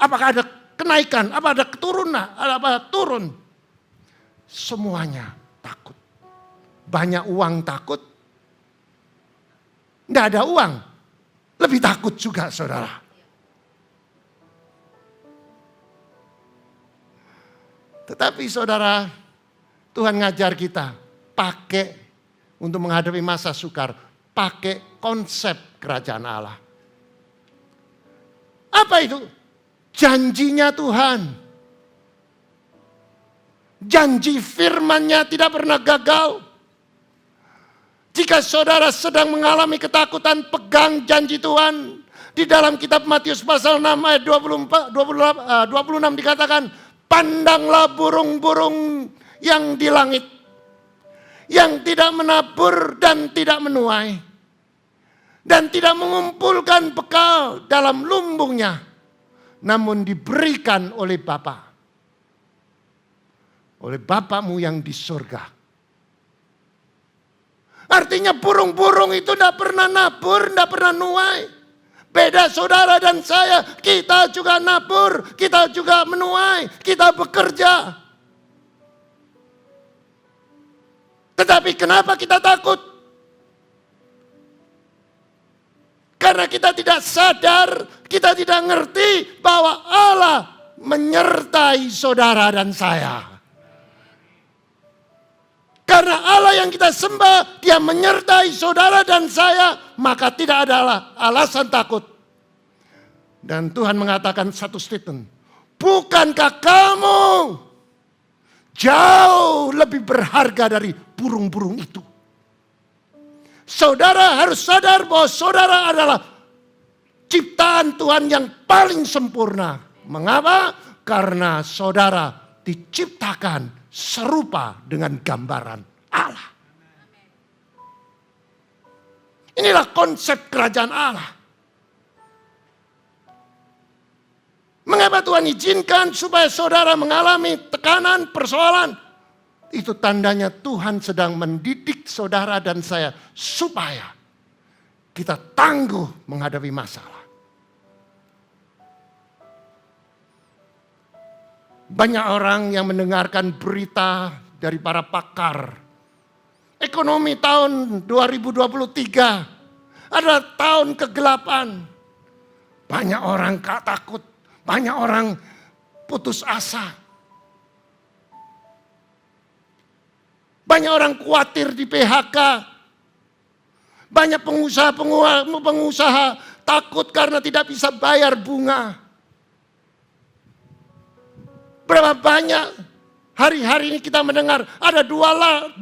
Apakah ada kenaikan, apa ada keturunan, apa turun. Semuanya takut. Banyak uang takut. Tidak ada uang. Lebih takut juga saudara. Tetapi saudara, Tuhan ngajar kita pakai untuk menghadapi masa sukar. Pakai konsep kerajaan Allah. Apa itu? Janjinya Tuhan. Janji firman-Nya tidak pernah gagal. Jika saudara sedang mengalami ketakutan, pegang janji Tuhan. Di dalam kitab Matius pasal 6 ayat 26 dikatakan, pandanglah burung-burung yang di langit, yang tidak menabur dan tidak menuai, dan tidak mengumpulkan bekal dalam lumbungnya, namun diberikan oleh Bapa. Oleh Bapamu yang di surga. Artinya burung-burung itu tidak pernah nabur, tidak pernah nuai. Beda saudara dan saya, kita juga nabur, kita juga menuai, kita bekerja. Tetapi kenapa kita takut? Karena kita tidak sadar, kita tidak ngerti bahwa Allah menyertai saudara dan saya. Karena Allah yang kita sembah, Dia menyertai saudara dan saya, maka tidak ada alasan takut. Dan Tuhan mengatakan satu statement, bukankah kamu jauh lebih berharga dari burung-burung itu? Saudara harus sadar bahwa saudara adalah ciptaan Tuhan yang paling sempurna. Mengapa? Karena saudara diciptakan serupa dengan gambaran Allah. Inilah konsep kerajaan Allah. Mengapa Tuhan izinkan supaya saudara mengalami tekanan, persoalan? Itu tandanya Tuhan sedang mendidik saudara dan saya supaya kita tangguh menghadapi masalah. Banyak orang yang mendengarkan berita dari para pakar. Ekonomi tahun 2023 adalah tahun kegelapan. Banyak orang takut, banyak orang putus asa. Banyak orang khawatir di PHK. Banyak pengusaha takut karena tidak bisa bayar bunga. Berapa banyak hari-hari ini kita mendengar ada 200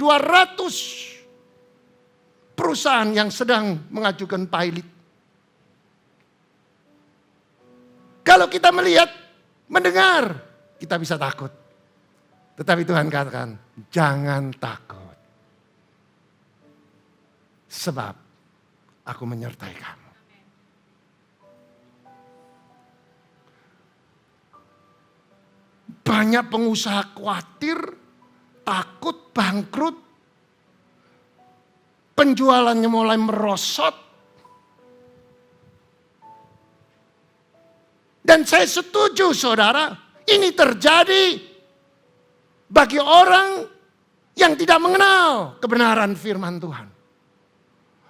perusahaan yang sedang mengajukan pilot. Kalau kita melihat, mendengar, kita bisa takut. Tetapi Tuhan katakan, jangan takut. Sebab aku menyertai kamu. Banyak pengusaha khawatir, takut, bangkrut. Penjualannya mulai merosot. Dan saya setuju saudara, ini terjadi bagi orang yang tidak mengenal kebenaran firman Tuhan.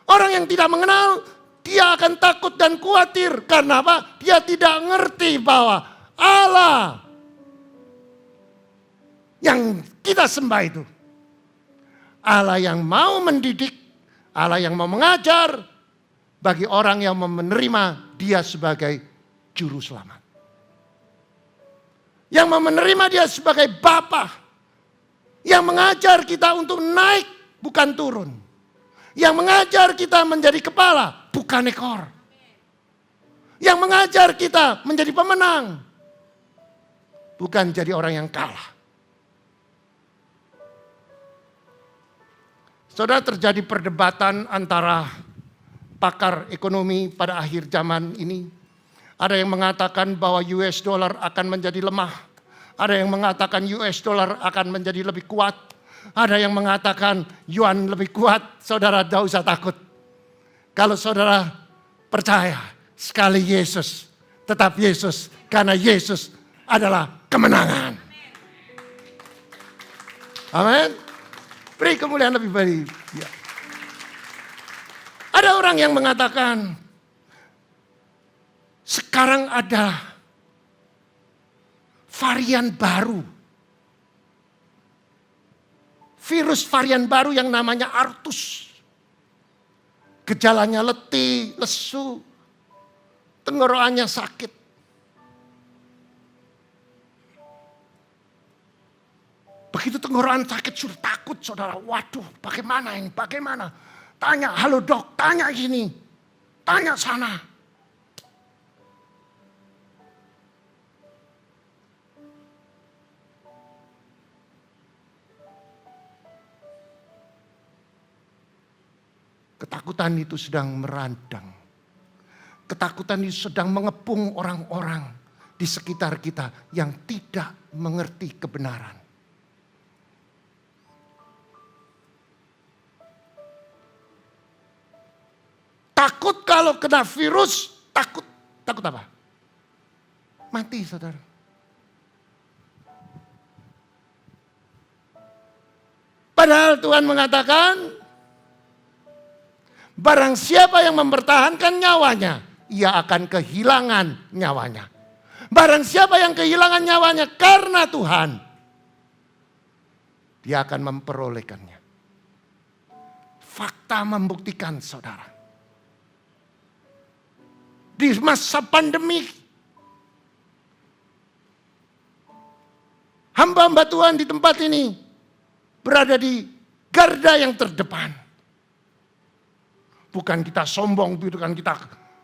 Orang yang tidak mengenal, dia akan takut dan khawatir. Karena apa? Dia tidak ngerti bahwa Allah yang kita sembah itu Allah yang mau mendidik, Allah yang mau mengajar bagi orang yang mau menerima Dia sebagai juru selamat. Yang mau menerima Dia sebagai Bapa, yang mengajar kita untuk naik bukan turun, yang mengajar kita menjadi kepala bukan ekor, yang mengajar kita menjadi pemenang bukan jadi orang yang kalah. Saudara, terjadi perdebatan antara pakar ekonomi pada akhir zaman ini. Ada yang mengatakan bahwa US dollar akan menjadi lemah. Ada yang mengatakan US dollar akan menjadi lebih kuat. Ada yang mengatakan yuan lebih kuat. Saudara tidak usah takut. Kalau saudara percaya sekali Yesus, tetap Yesus. Karena Yesus adalah kemenangan. Amin. Beri kemuliaan lebih baik. Ya. Ada orang yang mengatakan, sekarang ada varian baru. Virus varian baru yang namanya Arctus. Gejalanya letih, lesu, tenggorokannya sakit. Begitu tenggorokan sakit sudah takut saudara. Waduh, bagaimana ini? Bagaimana? Tanya, halo dok, tanya gini. Tanya sana. Ketakutan itu sedang meradang. Ketakutan itu sedang mengepung orang-orang di sekitar kita yang tidak mengerti kebenaran. Takut kalau kena virus, takut. Takut apa? Mati saudara. Padahal Tuhan mengatakan, barang siapa yang mempertahankan nyawanya, ia akan kehilangan nyawanya. Barang siapa yang kehilangan nyawanya karena Tuhan, dia akan memperolehkannya. fakta membuktikan saudara. Di masa pandemi, hamba-hamba Tuhan di tempat ini berada di garda yang terdepan. Bukan kita sombong, bukan kita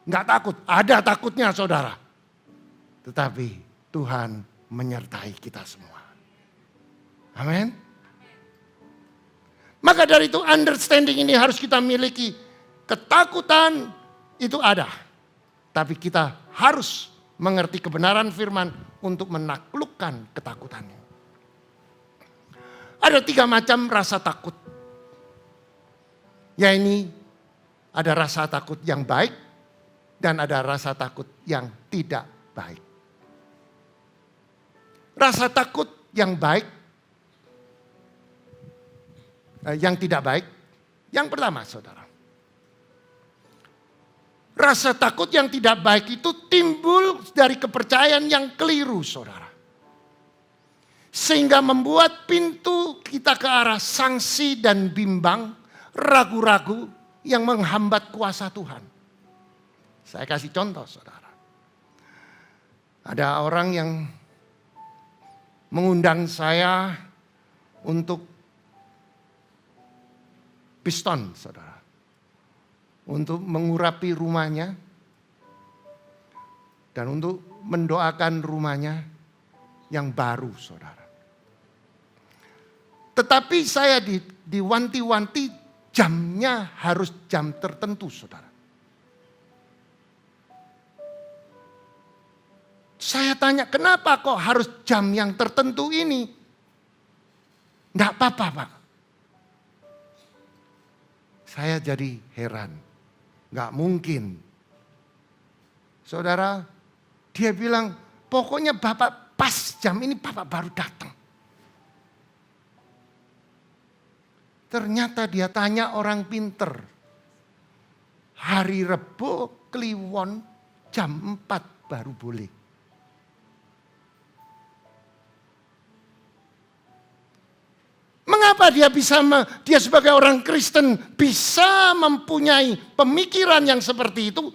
nggak takut. Ada takutnya saudara. Tetapi Tuhan menyertai kita semua. Amin. Maka dari itu understanding ini harus kita miliki. Ketakutan itu ada. Tapi kita harus mengerti kebenaran firman untuk menaklukkan ketakutan. Ada 3 macam rasa takut. Yaitu ada rasa takut yang baik dan ada rasa takut yang tidak baik. Rasa takut yang baik, yang tidak baik, yang pertama saudara. Rasa takut yang tidak baik itu timbul dari kepercayaan yang keliru saudara. Sehingga membuat pintu kita ke arah sangsi dan bimbang, ragu-ragu yang menghambat kuasa Tuhan. Saya kasih contoh saudara. Ada orang yang mengundang saya untuk piston saudara. Untuk mengurapi rumahnya. Dan untuk mendoakan rumahnya yang baru saudara. Tetapi saya diwanti-wanti jamnya harus jam tertentu saudara. Saya tanya kenapa kok harus jam yang tertentu ini? Enggak apa-apa Pak. Saya jadi heran. Enggak mungkin. Saudara, dia bilang pokoknya Bapak pas jam ini Bapak baru datang. Ternyata dia tanya orang pinter. Hari Rebo Kliwon jam 4 baru boleh. Mengapa dia sebagai orang Kristen bisa mempunyai pemikiran yang seperti itu?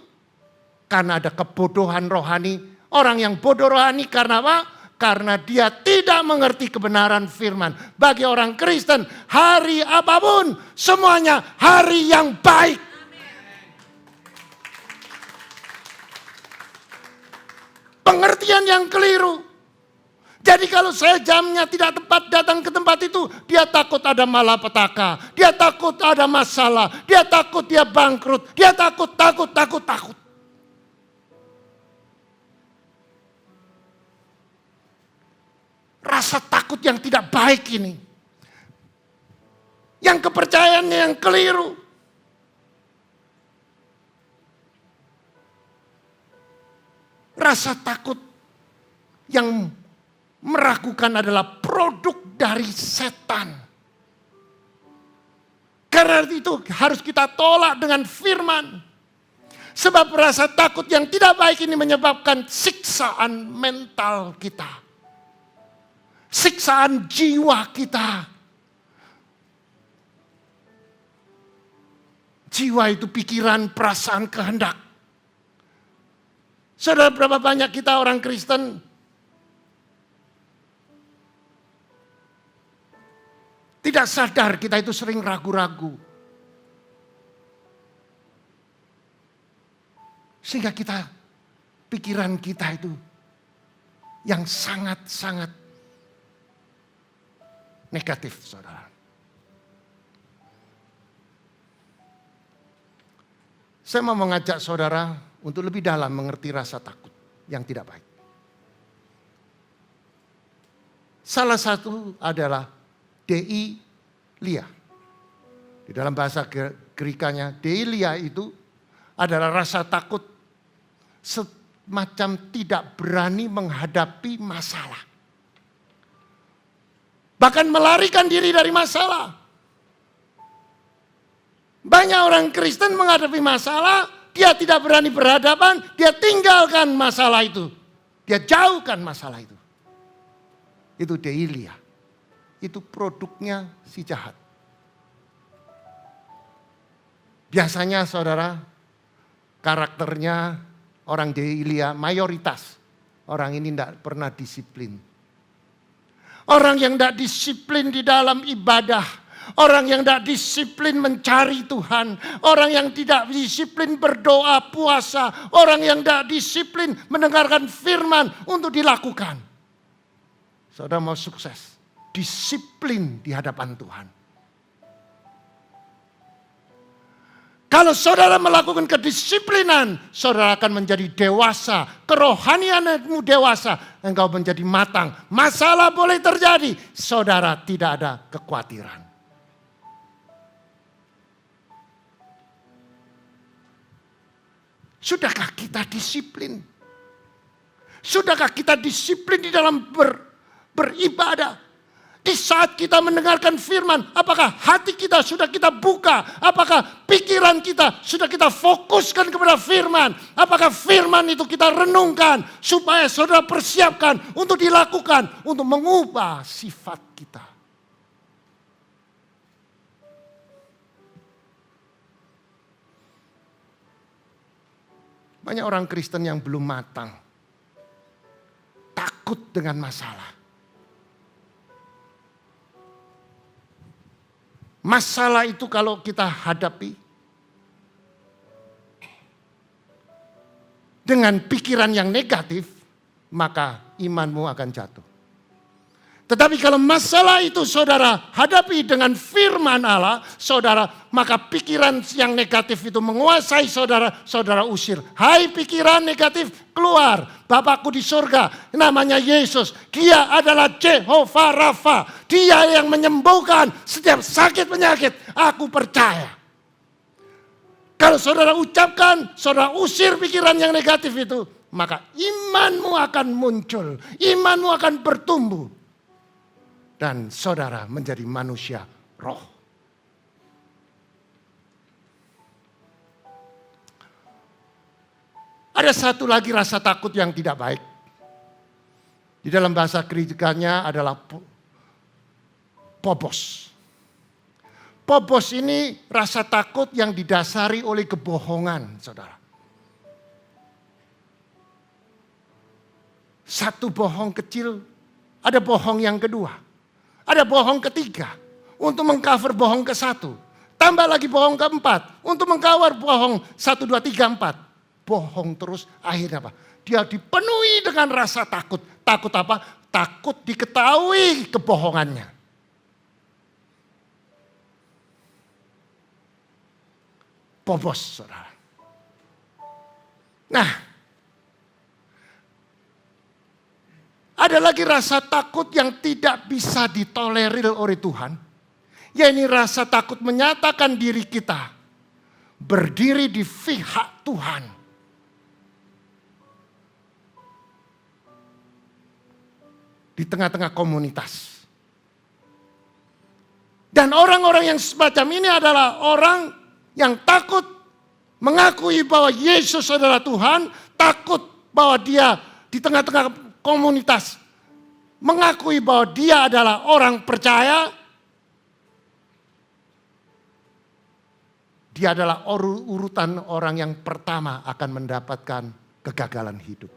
Karena ada kebodohan rohani. Orang yang bodoh rohani karena apa? Karena dia tidak mengerti kebenaran firman. Bagi orang Kristen, hari apapun semuanya hari yang baik. Pengertian yang keliru. Jadi kalau saya jamnya tidak tepat datang ke tempat itu, dia takut ada malapetaka, dia takut ada masalah, dia takut dia bangkrut, dia takut. Rasa takut yang tidak baik ini. Yang kepercayaannya yang keliru. Rasa takut yang meragukan adalah produk dari setan. Karena itu harus kita tolak dengan firman. Sebab rasa takut yang tidak baik ini menyebabkan siksaan mental kita. Siksaan jiwa kita. Jiwa itu pikiran, perasaan, kehendak. Saudara, berapa banyak kita orang Kristen tidak sadar kita itu sering ragu-ragu. Sehingga pikiran kita itu yang sangat-sangat negatif, saudara. Saya mau mengajak saudara untuk lebih dalam mengerti rasa takut yang tidak baik. Salah satu adalah deilia. Di dalam bahasa Grekanya, deilia itu adalah rasa takut semacam tidak berani menghadapi masalah. Bahkan melarikan diri dari masalah. Banyak orang Kristen menghadapi masalah, dia tidak berani berhadapan, dia tinggalkan masalah itu. Dia jauhkan masalah itu. Itu deilia. Itu produknya si jahat. Biasanya saudara, karakternya orang jahiliyah mayoritas. Orang ini tidak pernah disiplin. Orang yang tidak disiplin di dalam ibadah. Orang yang tidak disiplin mencari Tuhan. Orang yang tidak disiplin berdoa, puasa. Orang yang tidak disiplin mendengarkan firman untuk dilakukan. Saudara mau sukses, disiplin di hadapan Tuhan. Kalau saudara melakukan kedisiplinan, saudara akan menjadi dewasa. Kerohanianmu dewasa, engkau menjadi matang. Masalah boleh terjadi, saudara tidak ada kekhawatiran. Sudahkah kita disiplin? Sudahkah kita disiplin di dalam beribadah? Di saat kita mendengarkan firman, apakah hati kita sudah kita buka? Apakah pikiran kita sudah kita fokuskan kepada firman? Apakah firman itu kita renungkan supaya saudara persiapkan untuk dilakukan, untuk mengubah sifat kita? Banyak orang Kristen yang belum matang, takut dengan masalah. Masalah itu kalau kita hadapi dengan pikiran yang negatif, maka imanmu akan jatuh. Tetapi kalau masalah itu saudara hadapi dengan firman Allah, saudara, maka pikiran yang negatif itu menguasai saudara, saudara usir. Hai pikiran negatif, keluar. Bapakku di surga, namanya Yesus. Dia adalah Jehovah Rafa. Dia yang menyembuhkan setiap sakit penyakit. Aku percaya. Kalau saudara ucapkan, saudara usir pikiran yang negatif itu, maka imanmu akan muncul. Imanmu akan bertumbuh. Dan saudara menjadi manusia roh. Ada satu lagi rasa takut yang tidak baik. Di dalam bahasa gerejanya adalah phobos. Phobos ini rasa takut yang didasari oleh kebohongan, saudara. Satu bohong kecil, ada bohong yang kedua. Ada bohong ketiga untuk mengcover bohong ke satu. Tambah lagi bohong keempat untuk mengcover bohong 1, 2, 3, 4. Bohong terus akhirnya apa? Dia dipenuhi dengan rasa takut. Takut apa? Takut diketahui kebohongannya. Phobos, saudara. Nah, ada lagi rasa takut yang tidak bisa ditolerir oleh Tuhan. Yaitu rasa takut menyatakan diri kita berdiri di pihak Tuhan. Di tengah-tengah komunitas. Dan orang-orang yang semacam ini adalah orang yang takut mengakui bahwa Yesus adalah Tuhan. Takut bahwa dia di tengah-tengah komunitas mengakui bahwa dia adalah orang percaya. Dia adalah urutan orang yang pertama akan mendapatkan kegagalan hidup.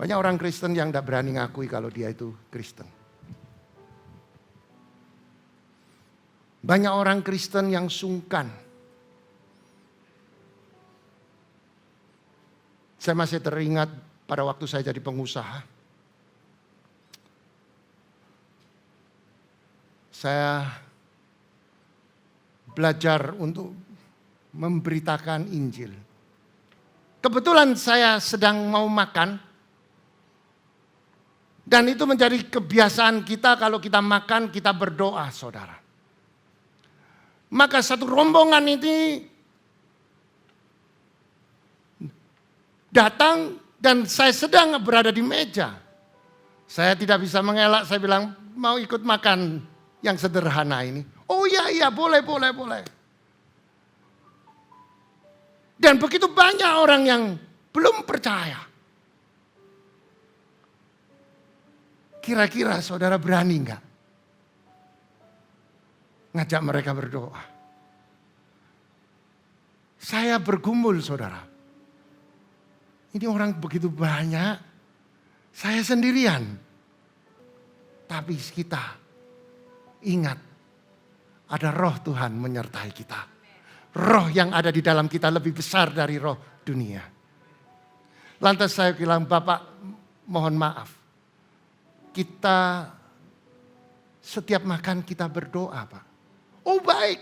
Banyak orang Kristen yang tidak berani ngakui kalau dia itu Kristen. Banyak orang Kristen yang sungkan. Saya masih teringat pada waktu saya jadi pengusaha. Saya belajar untuk memberitakan Injil. Kebetulan saya sedang mau makan. Dan itu menjadi kebiasaan kita kalau kita makan kita berdoa, saudara. Maka satu rombongan ini datang dan saya sedang berada di meja. Saya tidak bisa mengelak, saya bilang mau ikut makan yang sederhana ini. Oh iya boleh. Dan begitu banyak orang yang belum percaya. Kira-kira saudara berani enggak ngajak mereka berdoa? Saya bergumul saudara. Ini orang begitu banyak, saya sendirian. Tapi kita ingat, ada roh Tuhan menyertai kita. Roh yang ada di dalam kita lebih besar dari roh dunia. Lantas saya bilang, Bapak mohon maaf. Kita setiap makan kita berdoa, Pak. Oh baik,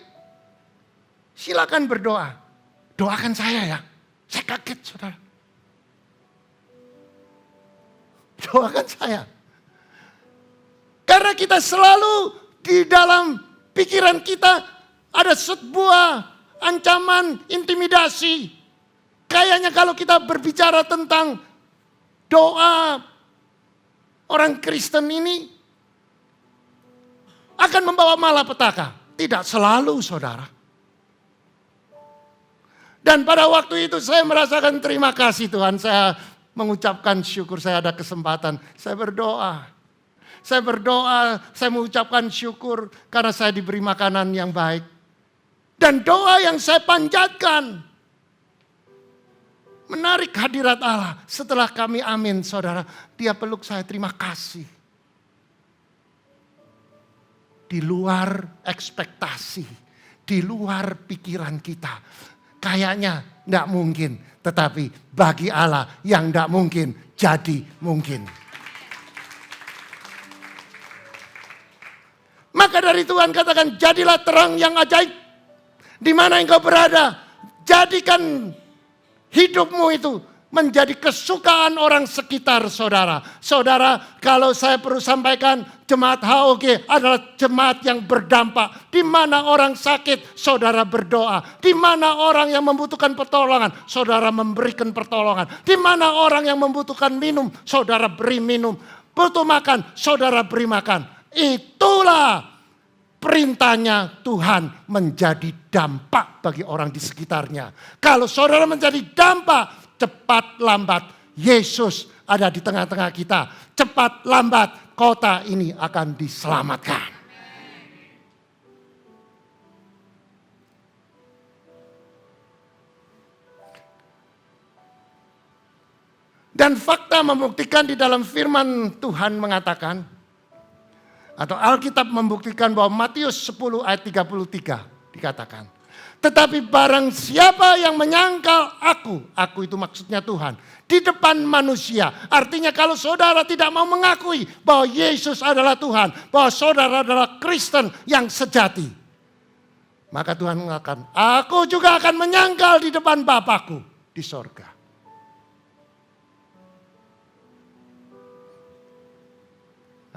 silakan berdoa. Doakan saya ya. Saya kaget saudara. Doakan saya. Karena kita selalu di dalam pikiran kita ada sebuah ancaman intimidasi. Kayaknya kalau kita berbicara tentang doa orang Kristen ini akan membawa malapetaka. Tidak selalu saudara. Dan pada waktu itu saya merasakan terima kasih Tuhan. Saya mengucapkan syukur saya ada kesempatan. Saya berdoa. Saya mengucapkan syukur karena saya diberi makanan yang baik. Dan doa yang saya panjatkan menarik hadirat Allah. Setelah kami amin saudara, dia peluk saya, terima kasih. Di luar ekspektasi, di luar pikiran kita. Kayaknya tidak mungkin, tetapi bagi Allah yang tidak mungkin jadi mungkin. Maka dari Tuhan katakan, jadilah terang yang ajaib. Di mana engkau berada, jadikan hidupmu itu menjadi kesukaan orang sekitar saudara. Saudara, kalau saya perlu sampaikan, jemaat HOG adalah jemaat yang berdampak. Di mana orang sakit, saudara berdoa. Di mana orang yang membutuhkan pertolongan, saudara memberikan pertolongan. Di mana orang yang membutuhkan minum, saudara beri minum. Butuh makan, saudara beri makan. Itulah perintahnya Tuhan menjadi dampak bagi orang di sekitarnya. Kalau saudara menjadi dampak, cepat lambat Yesus ada di tengah-tengah kita. Cepat lambat kota ini akan diselamatkan. Dan fakta membuktikan di dalam firman Tuhan mengatakan, atau Alkitab membuktikan bahwa Matius 10 ayat 33 dikatakan. Tetapi barang siapa yang menyangkal aku itu maksudnya Tuhan, di depan manusia. Artinya kalau saudara tidak mau mengakui bahwa Yesus adalah Tuhan, bahwa saudara adalah Kristen yang sejati. Maka Tuhan mengatakan, aku juga akan menyangkal di depan Bapakku di sorga.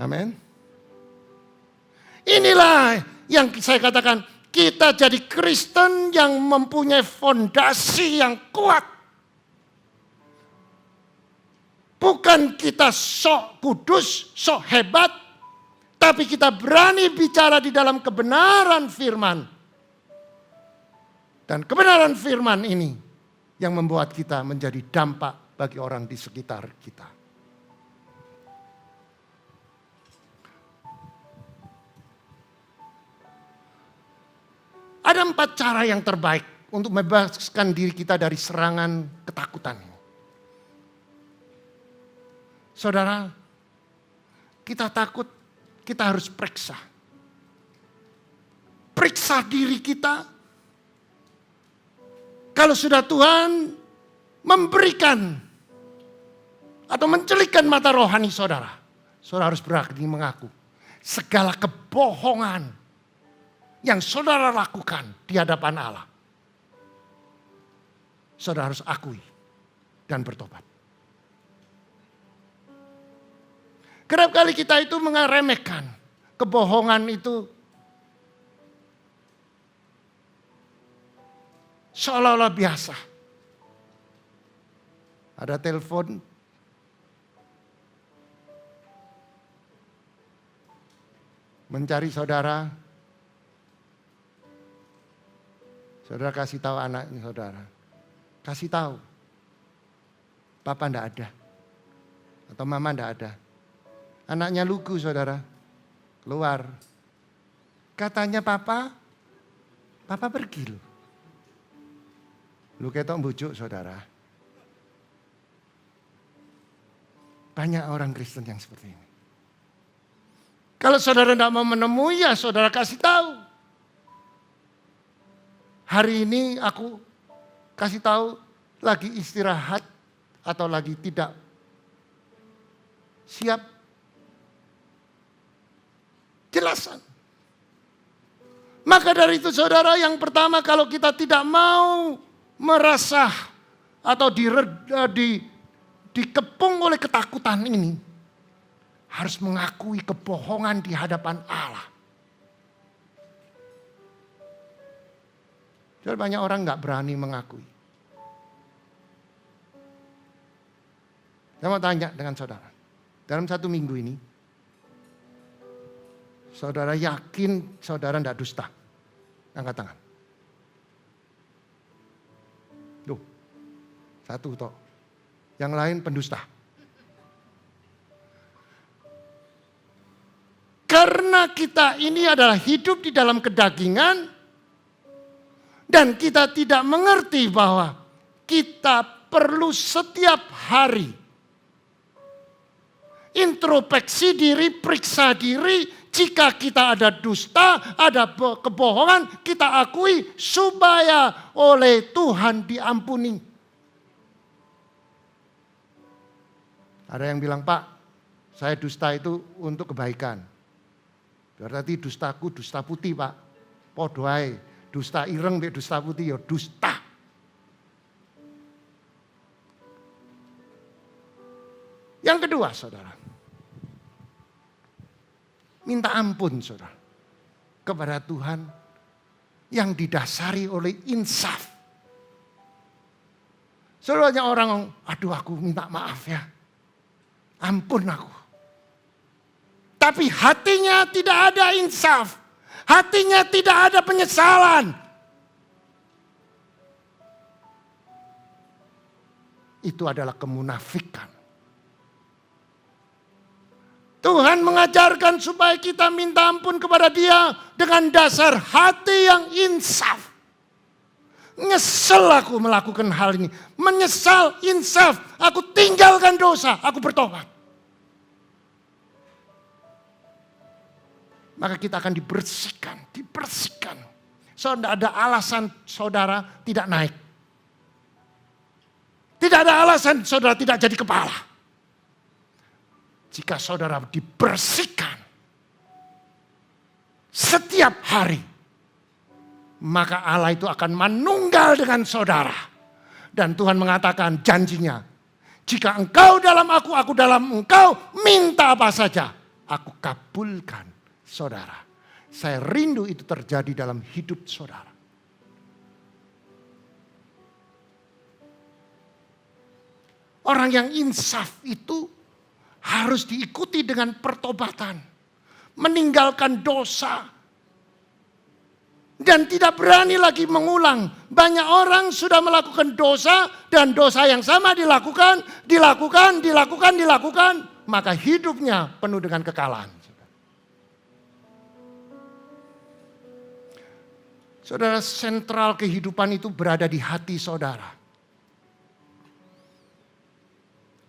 Amin. Inilah yang saya katakan, kita jadi Kristen yang mempunyai fondasi yang kuat. Bukan kita sok kudus, sok hebat, tapi kita berani bicara di dalam kebenaran firman. Dan kebenaran firman ini yang membuat kita menjadi dampak bagi orang di sekitar kita. Ada 4 cara yang terbaik untuk membebaskan diri kita dari serangan ketakutan. Saudara, kita takut, kita harus periksa. Periksa diri kita. Kalau sudah Tuhan memberikan atau mencelikkan mata rohani saudara, saudara harus berani mengaku segala kebohongan yang saudara lakukan di hadapan Allah, saudara harus akui dan bertobat. Kerap kali kita itu meremehkan kebohongan itu seolah-olah biasa. Ada telepon, mencari saudara. Saudara kasih tahu anaknya saudara. Kasih tahu. papa ndak ada. Atau mama ndak ada. Anaknya lugu saudara, keluar. Katanya papa pergi loh. Lu ketok bujuk saudara. Banyak orang Kristen yang seperti ini. Kalau saudara tidak mau menemui ya saudara kasih tahu. Hari ini aku kasih tahu lagi istirahat atau lagi tidak siap. Jelasan. Maka dari itu saudara, yang pertama kalau kita tidak mau merasa atau dikepung oleh ketakutan ini, harus mengakui kebohongan di hadapan Allah. Jadi banyak orang nggak berani mengakui. Saya mau tanya dengan saudara, dalam 1 minggu ini, saudara yakin saudara tidak dusta? Angkat tangan. Loh, 1 toh. Yang lain pendusta. Karena kita ini adalah hidup di dalam kedagingan dan kita tidak mengerti bahwa kita perlu setiap hari introspeksi diri, periksa diri. Jika kita ada dusta, ada kebohongan, kita akui supaya oleh Tuhan diampuni. Ada yang bilang, Pak, saya dusta itu untuk kebaikan. Berarti dustaku dusta putih, Pak. Podo ae, dusta ireng be dusta putih ya dusta. Yang kedua, saudara. Minta ampun saudara kepada Tuhan yang didasari oleh insaf. Sebenarnya orang, aduh aku minta maaf ya. Ampun aku. Tapi hatinya tidak ada insaf. Hatinya tidak ada penyesalan. Itu adalah kemunafikan. Tuhan mengajarkan supaya kita minta ampun kepada Dia dengan dasar hati yang insaf. Nyesel aku melakukan hal ini. Menyesal, insaf. Aku tinggalkan dosa, aku bertobat. Maka kita akan dibersihkan. So, tidak ada alasan saudara tidak naik. Tidak ada alasan saudara tidak jadi kepala. Jika saudara dibersihkan setiap hari, maka Allah itu akan menunggal dengan saudara. Dan Tuhan mengatakan janjinya, jika engkau dalam aku dalam engkau, minta apa saja, aku kabulkan saudara. Saya rindu itu terjadi dalam hidup saudara. Orang yang insaf itu harus diikuti dengan pertobatan. Meninggalkan dosa. Dan tidak berani lagi mengulang. Banyak orang sudah melakukan dosa dan dosa yang sama dilakukan. Maka hidupnya penuh dengan kekalahan. Saudara, sentral kehidupan itu berada di hati saudara.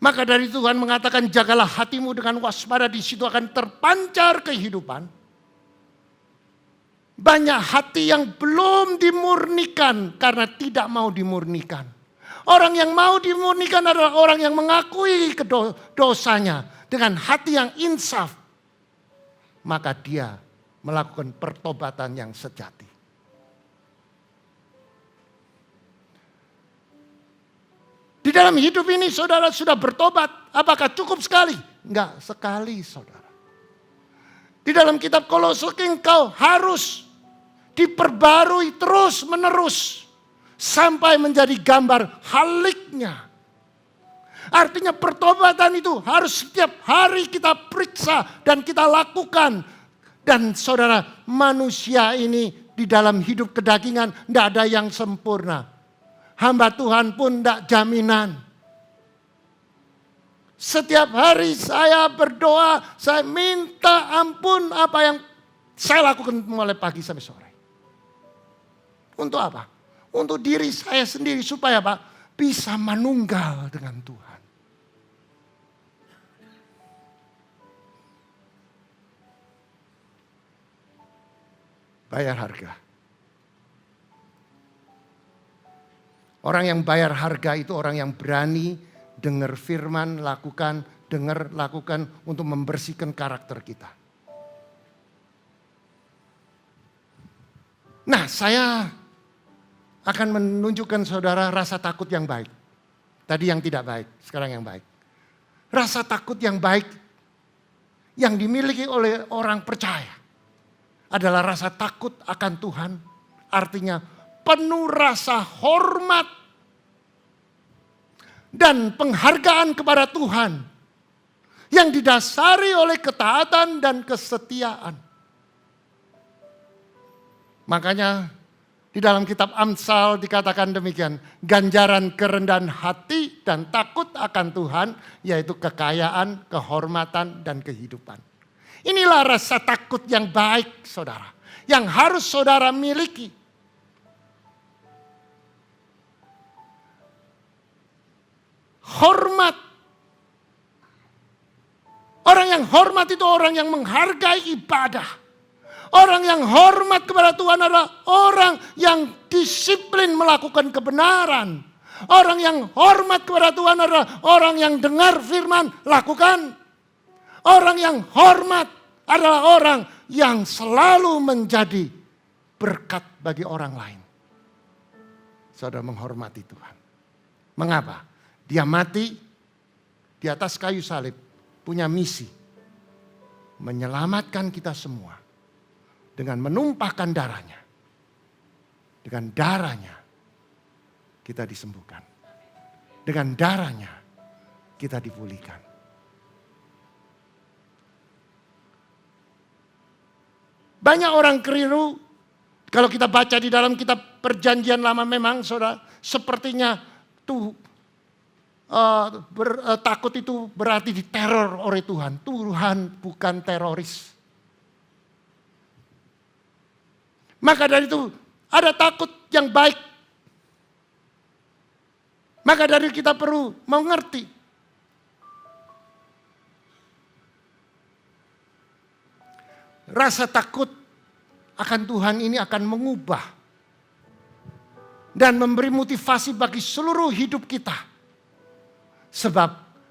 Maka dari Tuhan mengatakan jagalah hatimu dengan waspada, di situ akan terpancar kehidupan. Banyak hati yang belum dimurnikan karena tidak mau dimurnikan. Orang yang mau dimurnikan adalah orang yang mengakui dosanya dengan hati yang insaf. Maka dia melakukan pertobatan yang sejati. Di dalam hidup ini saudara sudah bertobat. Apakah cukup sekali? Enggak, sekali saudara. Di dalam kitab Kolose engkau harus diperbarui terus menerus. Sampai menjadi gambar haliknya. Artinya pertobatan itu harus setiap hari kita periksa dan kita lakukan. Dan saudara, manusia ini di dalam hidup kedagingan tidak ada yang sempurna. Hamba Tuhan pun tidak jaminan. Setiap hari saya berdoa, saya minta ampun apa yang saya lakukan mulai pagi sampai sore. Untuk apa? Untuk diri saya sendiri supaya apa? Bisa manunggal dengan Tuhan. Bayar harga. Orang yang bayar harga itu orang yang berani dengar firman, lakukan, untuk membersihkan karakter kita. Nah, saya akan menunjukkan saudara rasa takut yang baik. Tadi yang tidak baik, sekarang yang baik. Rasa takut yang baik yang dimiliki oleh orang percaya adalah rasa takut akan Tuhan. Artinya penuh rasa hormat dan penghargaan kepada Tuhan yang didasari oleh ketaatan dan kesetiaan. Makanya di dalam kitab Amsal dikatakan demikian, ganjaran kerendahan hati dan takut akan Tuhan yaitu kekayaan, kehormatan dan kehidupan. Inilah rasa takut yang baik, saudara, yang harus saudara miliki. Hormat. Orang yang hormat itu orang yang menghargai ibadah. Orang yang hormat kepada Tuhan adalah orang yang disiplin melakukan kebenaran. Orang yang hormat kepada Tuhan adalah orang yang dengar firman, lakukan. Orang yang hormat adalah orang yang selalu menjadi berkat bagi orang lain. Saudara menghormati Tuhan. Mengapa? Dia mati di atas kayu salib, punya misi. Menyelamatkan kita semua. Dengan menumpahkan darahnya. Dengan darahnya kita disembuhkan. Dengan darahnya kita dipulihkan. Banyak orang keliru. Kalau kita baca di dalam kitab Perjanjian Lama memang saudara, sepertinya takut itu berarti diteror oleh Tuhan. Tuhan bukan teroris. Maka dari itu ada takut yang baik. Maka dari kita perlu mengerti. Rasa takut akan Tuhan ini akan mengubah. Dan memberi motivasi bagi seluruh hidup kita. Sebab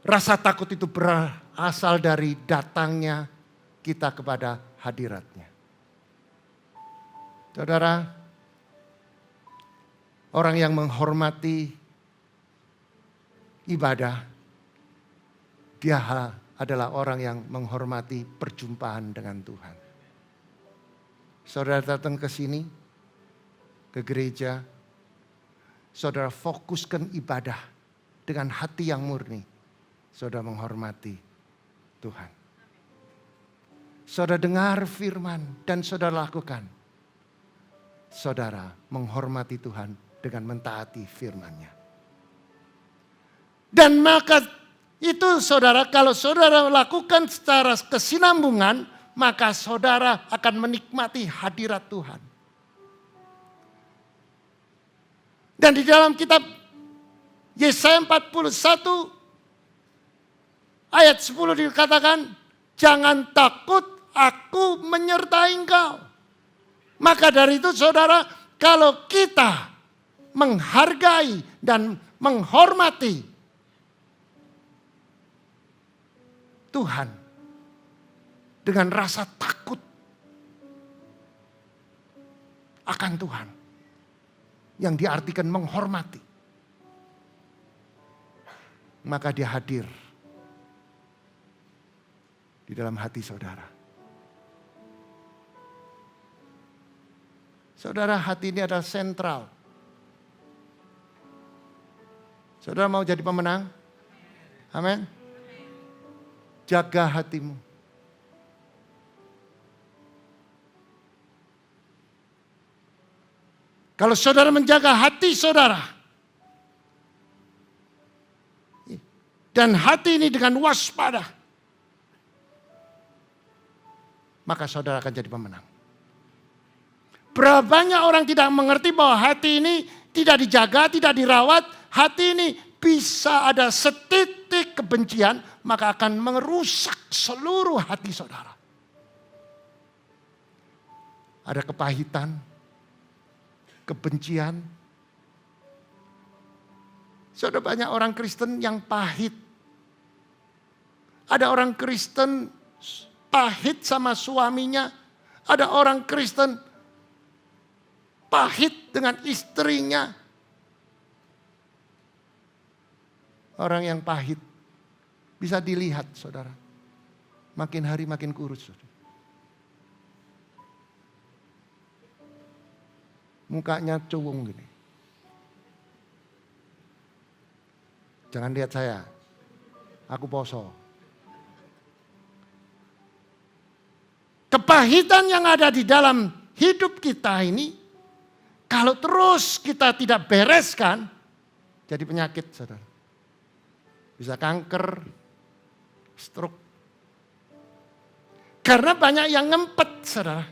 rasa takut itu berasal dari datangnya kita kepada hadiratnya. Saudara, orang yang menghormati ibadah, dia adalah orang yang menghormati perjumpaan dengan Tuhan. Saudara datang ke sini, ke gereja, saudara fokuskan ibadah dengan hati yang murni. Saudara menghormati Tuhan. Saudara dengar firman dan saudara lakukan. Saudara menghormati Tuhan dengan mentaati firman-Nya. Dan maka itu saudara, kalau saudara lakukan secara kesinambungan, maka saudara akan menikmati hadirat Tuhan. Dan di dalam kitab Yesaya 41 ayat 10 dikatakan, jangan takut, aku menyertai engkau. Maka dari itu saudara, kalau kita menghargai dan menghormati Tuhan dengan rasa takut akan Tuhan, yang diartikan menghormati, maka dia hadir di dalam hati saudara. Saudara, hati ini adalah sentral. Saudara mau jadi pemenang? Amin. Jaga hatimu. Kalau saudara menjaga hati saudara, dan dan hati ini dengan waspada, maka saudara akan jadi pemenang. Berapa banyak orang tidak mengerti bahwa hati ini tidak dijaga, tidak dirawat. Hati ini bisa ada setitik kebencian, maka akan merusak seluruh hati saudara. Ada kepahitan, kebencian. Saudara, banyak orang Kristen yang pahit. Ada orang Kristen pahit sama suaminya. Ada orang Kristen pahit dengan istrinya. Orang yang pahit bisa dilihat, saudara. Makin hari makin kurus, saudara. Mukanya cuwung gini. Jangan lihat saya. Aku poso. Kepahitan yang ada di dalam hidup kita ini, kalau terus kita tidak bereskan, jadi penyakit, saudara. Bisa kanker, stroke. Karena banyak yang ngempet, saudara.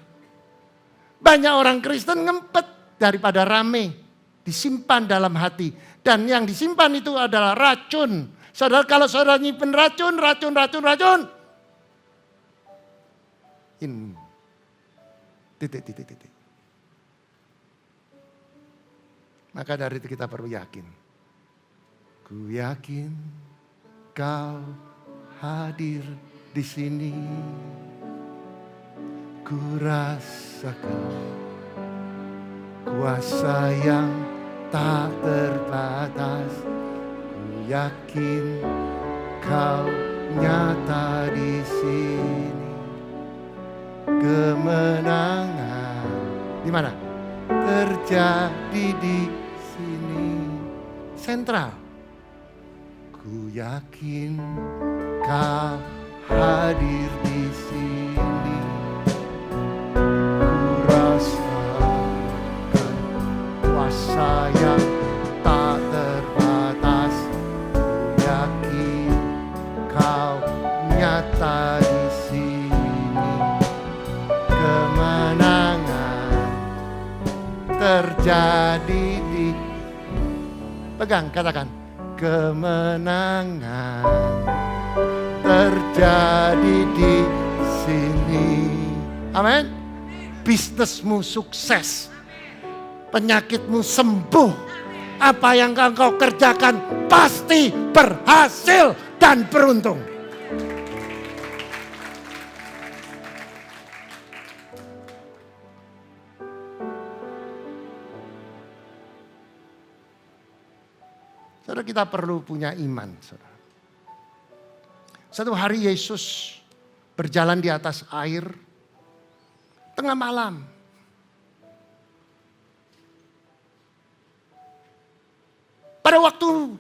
Banyak orang Kristen ngempet daripada rame. Disimpan dalam hati. Dan yang disimpan itu adalah racun. Saudara, kalau saudara nyimpen racun. Titik. Maka dari itu kita perlu yakin. Ku yakin kau hadir di sini. Ku rasakan kuasa yang tak terbatas. Ku yakin kau nyata di sini. Kemenangan di mana? Terjadi di sini. Sentral. Ku yakin kau hadir di sini. Ku rasakan kuasa yang tak terbatas. Ku yakin kau nyata di sini. Kemenangan terjadi di. Pegang, katakan. Kemenangan terjadi di sini. Amin. Bisnismu sukses. Penyakitmu sembuh. Apa yang engkau kerjakan pasti berhasil dan beruntung. Saudara, kita perlu punya iman, saudara. Satu hari Yesus berjalan di atas air tengah malam. Pada waktu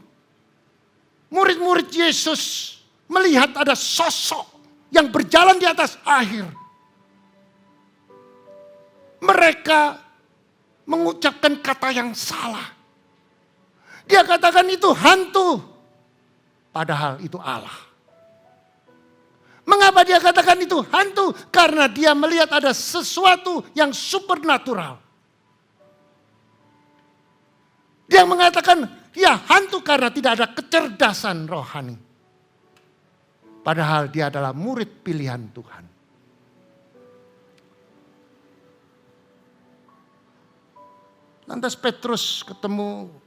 murid-murid Yesus melihat ada sosok yang berjalan di atas air, mereka mengucapkan kata yang salah. Dia katakan itu hantu, padahal itu Allah. Mengapa dia katakan itu hantu? Karena dia melihat ada sesuatu yang supernatural. Dia mengatakan dia hantu karena tidak ada kecerdasan rohani. Padahal dia adalah murid pilihan Tuhan. Lantas Petrus ketemu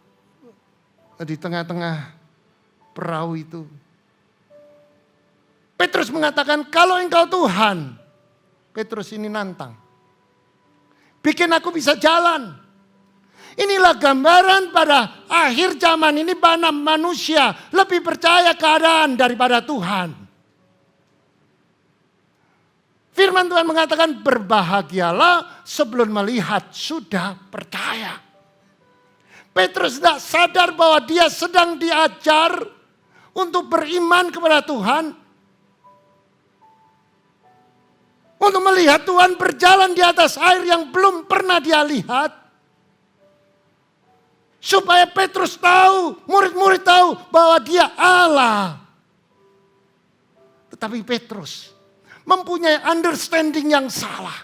di tengah-tengah perahu itu. Petrus mengatakan, kalau engkau Tuhan. Petrus ini nantang. Bikin aku bisa jalan. Inilah gambaran pada akhir zaman ini, mana manusia lebih percaya keadaan daripada Tuhan. Firman Tuhan mengatakan, berbahagialah sebelum melihat sudah percaya. Petrus tidak sadar bahwa dia sedang diajar untuk beriman kepada Tuhan. Untuk melihat Tuhan berjalan di atas air yang belum pernah dia lihat. Supaya Petrus tahu, murid-murid tahu bahwa dia Allah. Tetapi Petrus mempunyai understanding yang salah.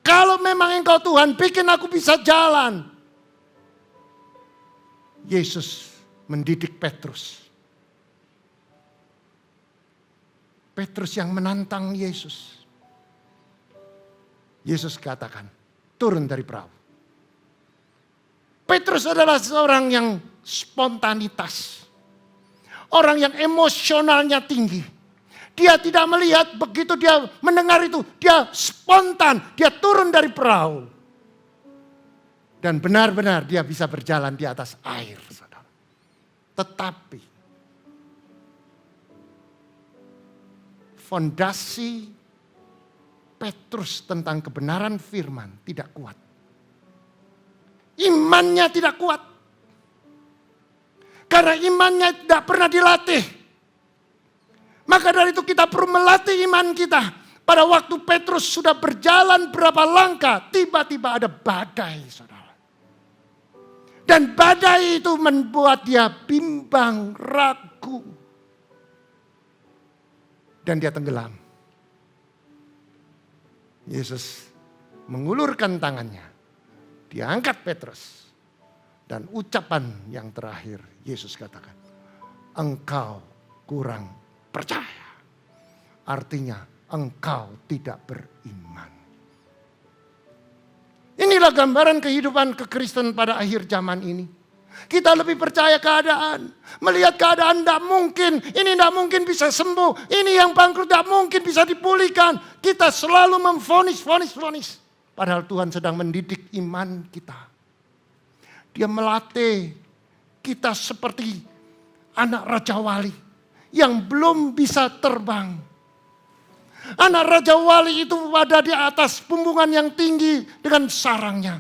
Kalau memang Engkau Tuhan, bikin aku bisa jalan. Yesus mendidik Petrus. Petrus yang menantang Yesus. Yesus katakan, turun dari perahu. Petrus adalah seorang yang spontanitas. Orang yang emosionalnya tinggi. Dia tidak melihat, begitu dia mendengar itu, dia spontan, dia turun dari perahu. Dan benar-benar dia bisa berjalan di atas air, saudara. Tetapi fondasi Petrus tentang kebenaran firman tidak kuat. Imannya tidak kuat. Karena imannya tidak pernah dilatih. Maka dari itu kita perlu melatih iman kita. Pada waktu Petrus sudah berjalan berapa langkah, tiba-tiba ada badai, saudara. Dan badai itu membuat dia bimbang, ragu. Dan dia tenggelam. Yesus mengulurkan tangannya. Dia angkat Petrus. Dan ucapan yang terakhir Yesus katakan, engkau kurang percaya. Artinya engkau tidak beriman. Inilah gambaran kehidupan kekristenan pada akhir zaman ini. Kita lebih percaya keadaan. Melihat keadaan tidak mungkin. Ini tidak mungkin bisa sembuh. Ini yang bangkrut tidak mungkin bisa dipulihkan. Kita selalu memvonis. Padahal Tuhan sedang mendidik iman kita. Dia melatih kita seperti anak Raja Wali yang belum bisa terbang. Anak Raja Wali itu ada di atas bumbungan yang tinggi dengan sarangnya.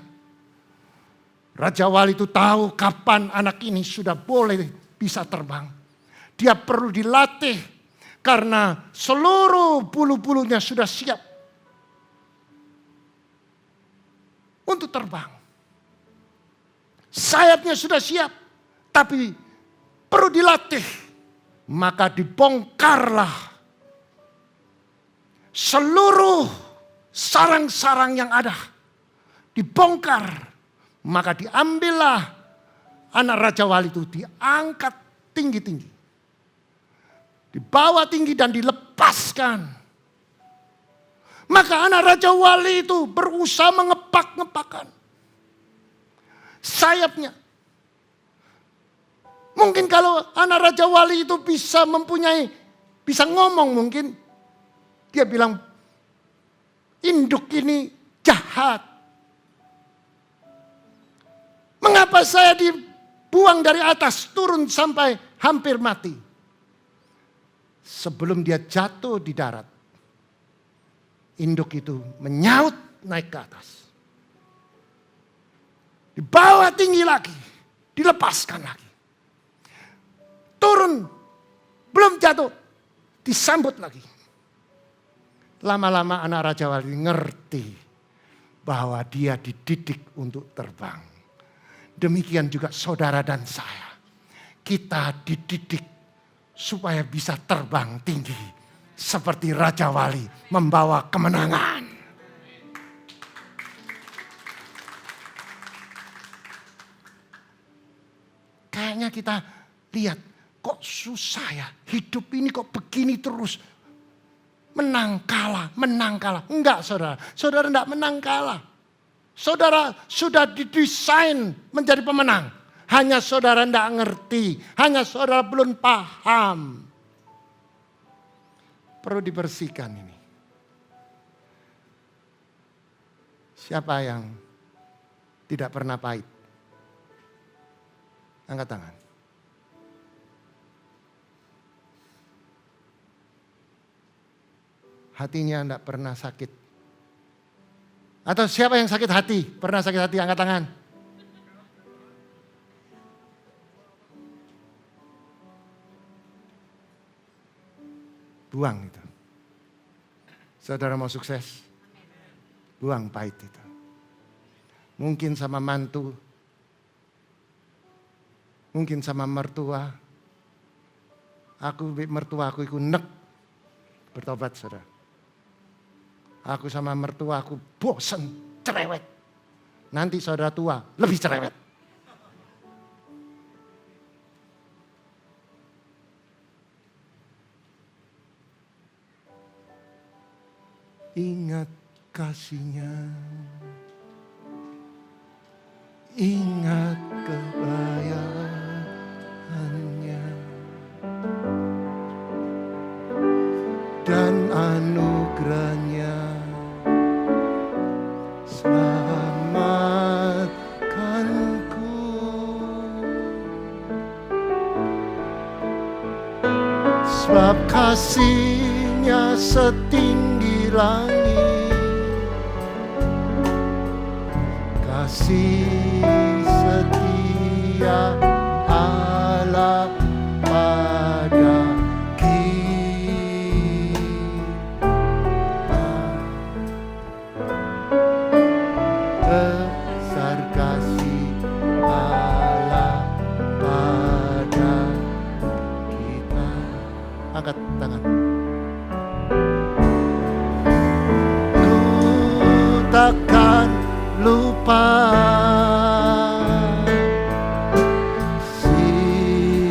Raja Wali itu tahu kapan anak ini sudah boleh bisa terbang. Dia perlu dilatih karena seluruh bulu-bulunya sudah siap untuk terbang. Sayapnya sudah siap, tapi perlu dilatih. Maka dibongkarlah seluruh sarang-sarang yang ada. Dibongkar. Maka diambillah anak Raja Wali itu, diangkat tinggi-tinggi. Dibawa tinggi dan dilepaskan. Maka anak Raja Wali itu berusaha mengepak-ngepakkan sayapnya. Mungkin kalau anak Raja Wali itu bisa ngomong mungkin. Dia bilang, induk ini jahat. Mengapa saya dibuang dari atas, turun sampai hampir mati? Sebelum dia jatuh di darat, induk itu menyaut naik ke atas. Dibawa tinggi lagi, dilepaskan lagi. Turun, belum jatuh, disambut lagi. Lama-lama anak Raja Wali ngerti bahwa dia dididik untuk terbang. Demikian juga saudara dan saya. Kita dididik supaya bisa terbang tinggi. Seperti Raja Wali membawa kemenangan. Kayaknya kita lihat, kok susah ya. Hidup ini kok begini terus. Menang kalah. Enggak saudara. Saudara enggak menang kalah. Saudara sudah didesain menjadi pemenang. Hanya saudara enggak ngerti. Hanya saudara belum paham. Perlu dibersihkan ini. Siapa yang tidak pernah pahit? Angkat tangan. Hatinya tidak pernah sakit. Atau siapa yang sakit hati? Pernah sakit hati? Angkat tangan. Buang itu. Saudara mau sukses? Buang pahit itu. Mungkin sama mantu. Mungkin sama mertua. Mertua aku ikut nek. Bertobat saudara. Aku sama mertua aku bosen, cerewet. Nanti saudara tua lebih cerewet. Ingat kasihnya, ingat kebayaannya, dan anugerahnya selamatkanku. Sebab kasihnya setinggi langit, kasih setia Allah pada kita. Besar kasih Allah pada kita. Angkat tangan. Ku takkan lupa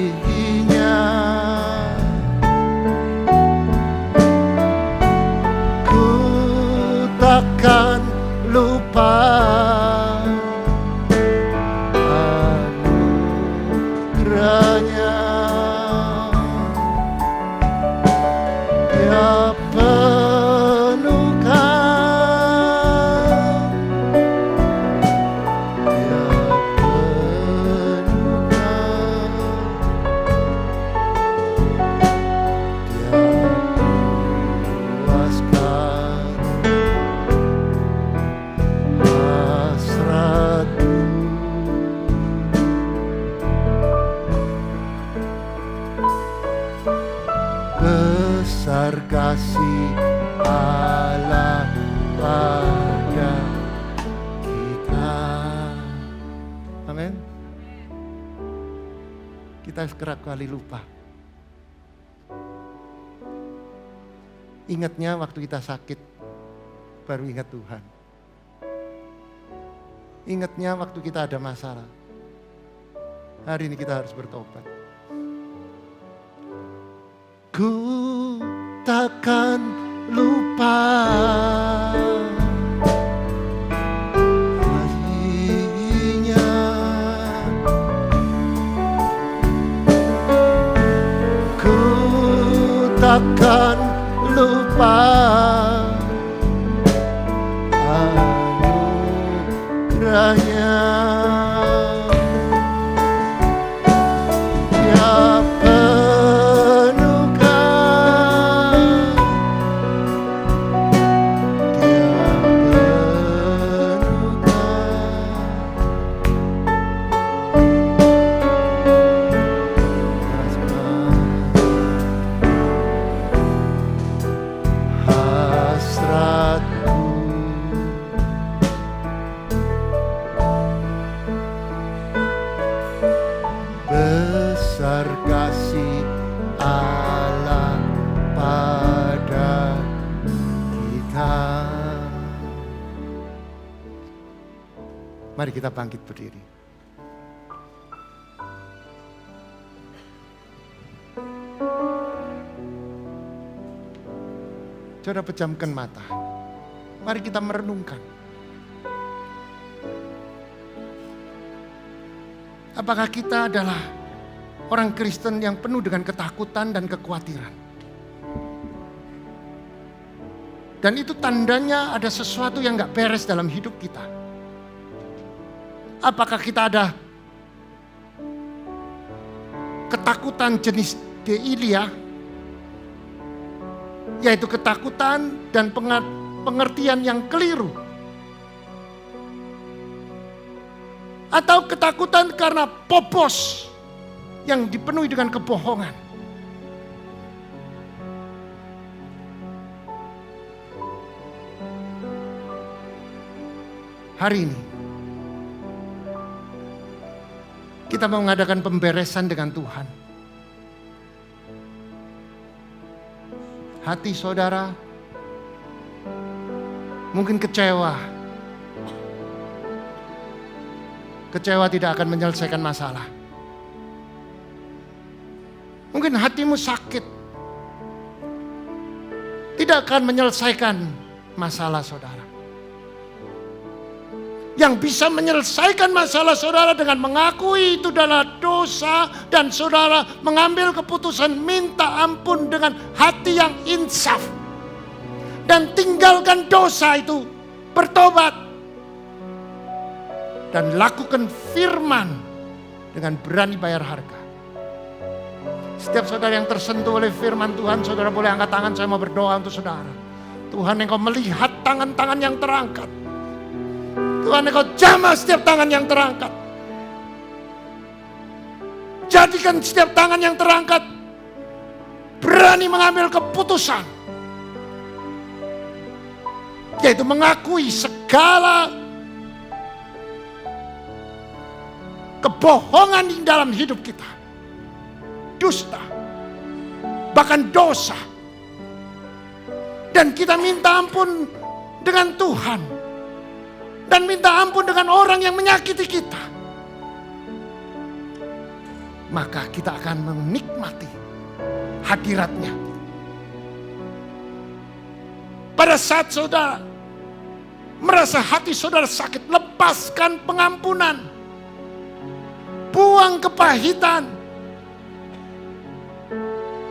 kasihnya. Ku takkan lupa anugerahnya. Dia penuhkan, dia penuhkan, dia puaskan hasratku. Besar kasih Allah pada kita. Amin. Kita kerap kali lupa. Ingatnya waktu kita sakit, baru ingat Tuhan. Ingatnya waktu kita ada masalah. Hari ini kita harus bertobat. Ku takkan lupa kasihnya. Ku takkan lupa anugerahnya. Dia penuhkan, dia penuhkan hasratku. Besar kasih Allah pada kita. Mari kita bangkit berdiri. Saudara pejamkan mata. Mari kita merenungkan. Apakah kita adalah orang Kristen yang penuh dengan ketakutan dan kekhawatiran? Dan itu tandanya ada sesuatu yang gak beres dalam hidup kita. Apakah kita ada ketakutan jenis deilia, yaitu ketakutan dan pengertian yang keliru? Atau ketakutan karena popos yang dipenuhi dengan kebohongan? Hari ini kita mau mengadakan pemberesan dengan Tuhan. hati saudara mungkin kecewa. Kecewa tidak akan menyelesaikan masalah. Mungkin hatimu sakit, tidak akan menyelesaikan masalah saudara. Yang bisa menyelesaikan masalah saudara dengan mengakui itu adalah dosa, dan saudara mengambil keputusan minta ampun dengan hati yang insaf dan tinggalkan dosa itu, bertobat dan lakukan firman dengan berani bayar harga. Setiap saudara yang tersentuh oleh firman Tuhan, saudara boleh angkat tangan, saya mau berdoa untuk saudara. Tuhan, Engkau melihat tangan-tangan yang terangkat. Tuhan, Engkau jamah setiap tangan yang terangkat. Jadikan setiap tangan yang terangkat berani mengambil keputusan, yaitu mengakui segala kebohongan di dalam hidup kita, dusta, bahkan dosa. Dan kita minta ampun dengan Tuhan, dan minta ampun dengan orang yang menyakiti kita. Maka kita akan menikmati hadiratnya. Pada saat saudara merasa hati saudara sakit, lepaskan pengampunan, buang kepahitan,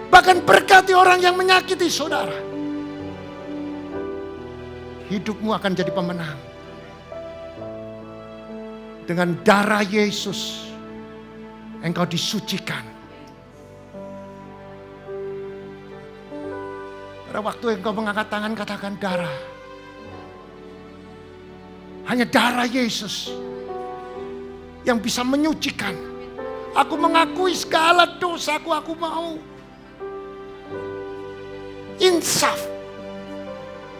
bahkan berkati orang yang menyakiti saudara. Hidupmu akan jadi pemenang. Dengan darah Yesus engkau disucikan. Pada waktu engkau mengangkat tangan, katakan darah. Hanya darah Yesus yang bisa menyucikan. Aku mengakui segala dosaku, aku mau insaf.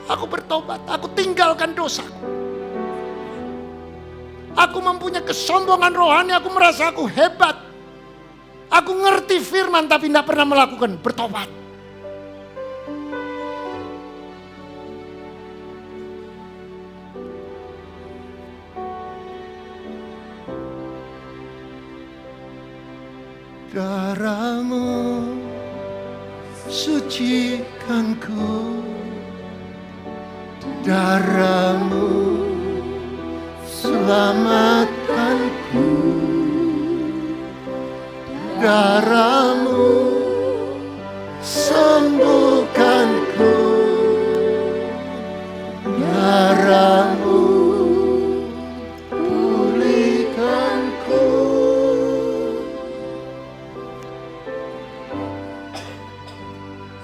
Aku bertobat, aku tinggalkan dosaku. Aku mempunyai kesombongan rohani, aku merasa aku hebat. Aku ngerti firman tapi tidak pernah melakukan, bertobat. Darahmu sucikanku, darahmu selamatkanku, darahmu sembuhkanku, darahmu pulihkanku.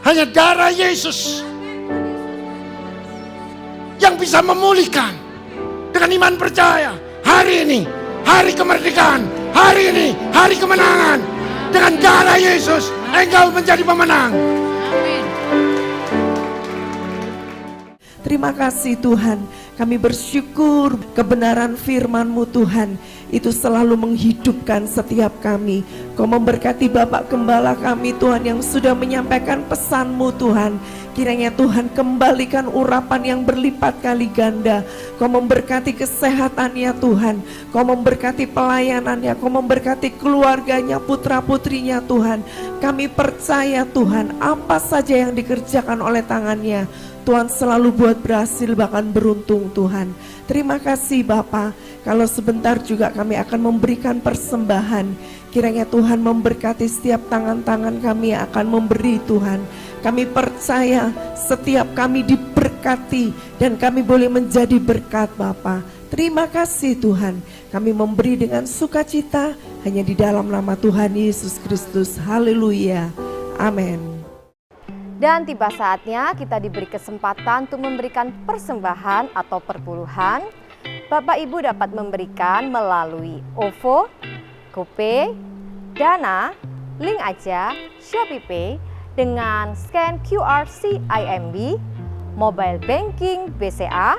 Hanya darah Yesus yang bisa memulihkan. Dengan iman percaya, hari ini hari kemerdekaan, hari ini hari kemenangan. Dengan darah Yesus engkau menjadi pemenang. Terima kasih Tuhan, kami bersyukur kebenaran firman-Mu Tuhan, itu selalu menghidupkan setiap kami. Kau memberkati Bapak Gembala kami Tuhan yang sudah menyampaikan pesan-Mu Tuhan. Kiranya Tuhan kembalikan urapan yang berlipat kali ganda. Kau memberkati kesehatannya Tuhan, Kau memberkati pelayanannya, Kau memberkati keluarganya, putra-putrinya Tuhan. Kami percaya Tuhan, apa saja yang dikerjakan oleh tangannya, Tuhan selalu buat berhasil, bahkan beruntung Tuhan. Terima kasih Bapa. Kalau sebentar juga kami akan memberikan persembahan. Kiranya Tuhan memberkati setiap tangan-tangan kami yang akan memberi Tuhan. Kami percaya setiap kami diberkati dan kami boleh menjadi berkat Bapa. Terima kasih Tuhan. Kami memberi dengan sukacita hanya di dalam nama Tuhan Yesus Kristus. Haleluya. Amin. Dan tiba saatnya kita diberi kesempatan untuk memberikan persembahan atau perpuluhan. Bapak Ibu dapat memberikan melalui OVO, GoPay, Dana, Link Aja, ShopeePay dengan scan QR CIMB, Mobile Banking BCA,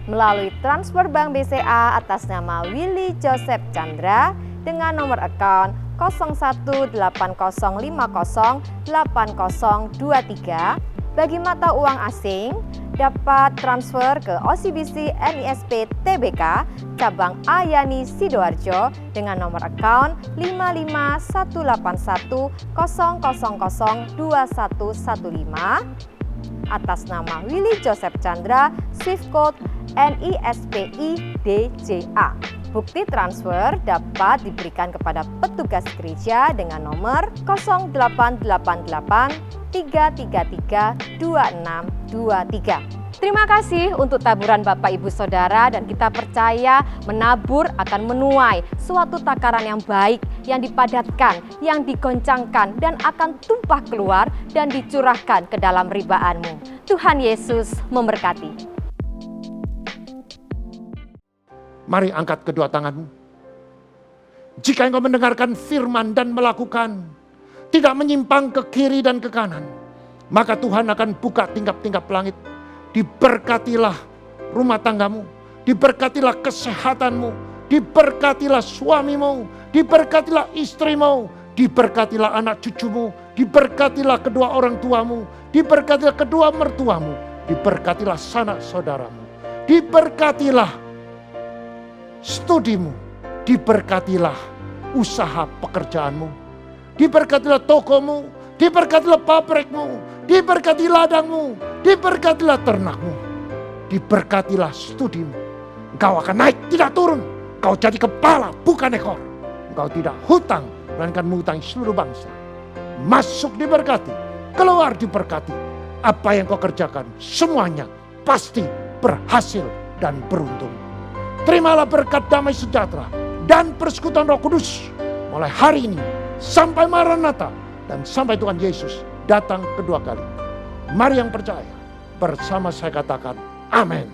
melalui transfer bank BCA atas nama Willy Joseph Chandra dengan nomor account 0180508023 Bagi mata uang asing, dapat transfer ke OCBC NISP TBK cabang Ayani Sidoarjo dengan nomor account 5518100002115 atas nama Willy Joseph Chandra, Swift Code NISPI DJA. Bukti transfer dapat diberikan kepada petugas gereja dengan nomor 0888 333 2623. Terima kasih untuk taburan Bapak Ibu Saudara, dan kita percaya menabur akan menuai suatu takaran yang baik, yang dipadatkan, yang digoncangkan, dan akan tumpah keluar dan dicurahkan ke dalam ribaanmu. Tuhan Yesus memberkati. Mari angkat kedua tanganmu. Jika engkau mendengarkan firman dan melakukan, tidak menyimpang ke kiri dan ke kanan, maka Tuhan akan buka tingkap-tingkap langit. Diberkatilah rumah tanggamu, diberkatilah kesehatanmu, diberkatilah suamimu, diberkatilah istrimu, diberkatilah anak cucumu, diberkatilah kedua orang tuamu, diberkatilah kedua mertuamu, diberkatilah sanak saudaramu, diberkatilah studimu, diberkatilah usaha pekerjaanmu, diberkatilah tokomu, diberkatilah pabrikmu, diberkati ladangmu, diberkatilah ternakmu, diberkatilah studimu. Engkau akan naik, tidak turun. Engkau jadi kepala, bukan ekor. Engkau tidak hutang, melainkan menghutangi seluruh bangsa. Masuk diberkati, keluar diberkati. Apa yang kau kerjakan, semuanya pasti berhasil dan beruntung. Terimalah berkat damai sejahtera dan persekutuan Roh Kudus mulai hari ini sampai Maranatha dan sampai Tuhan Yesus datang kedua kali. Mari yang percaya bersama saya katakan amin.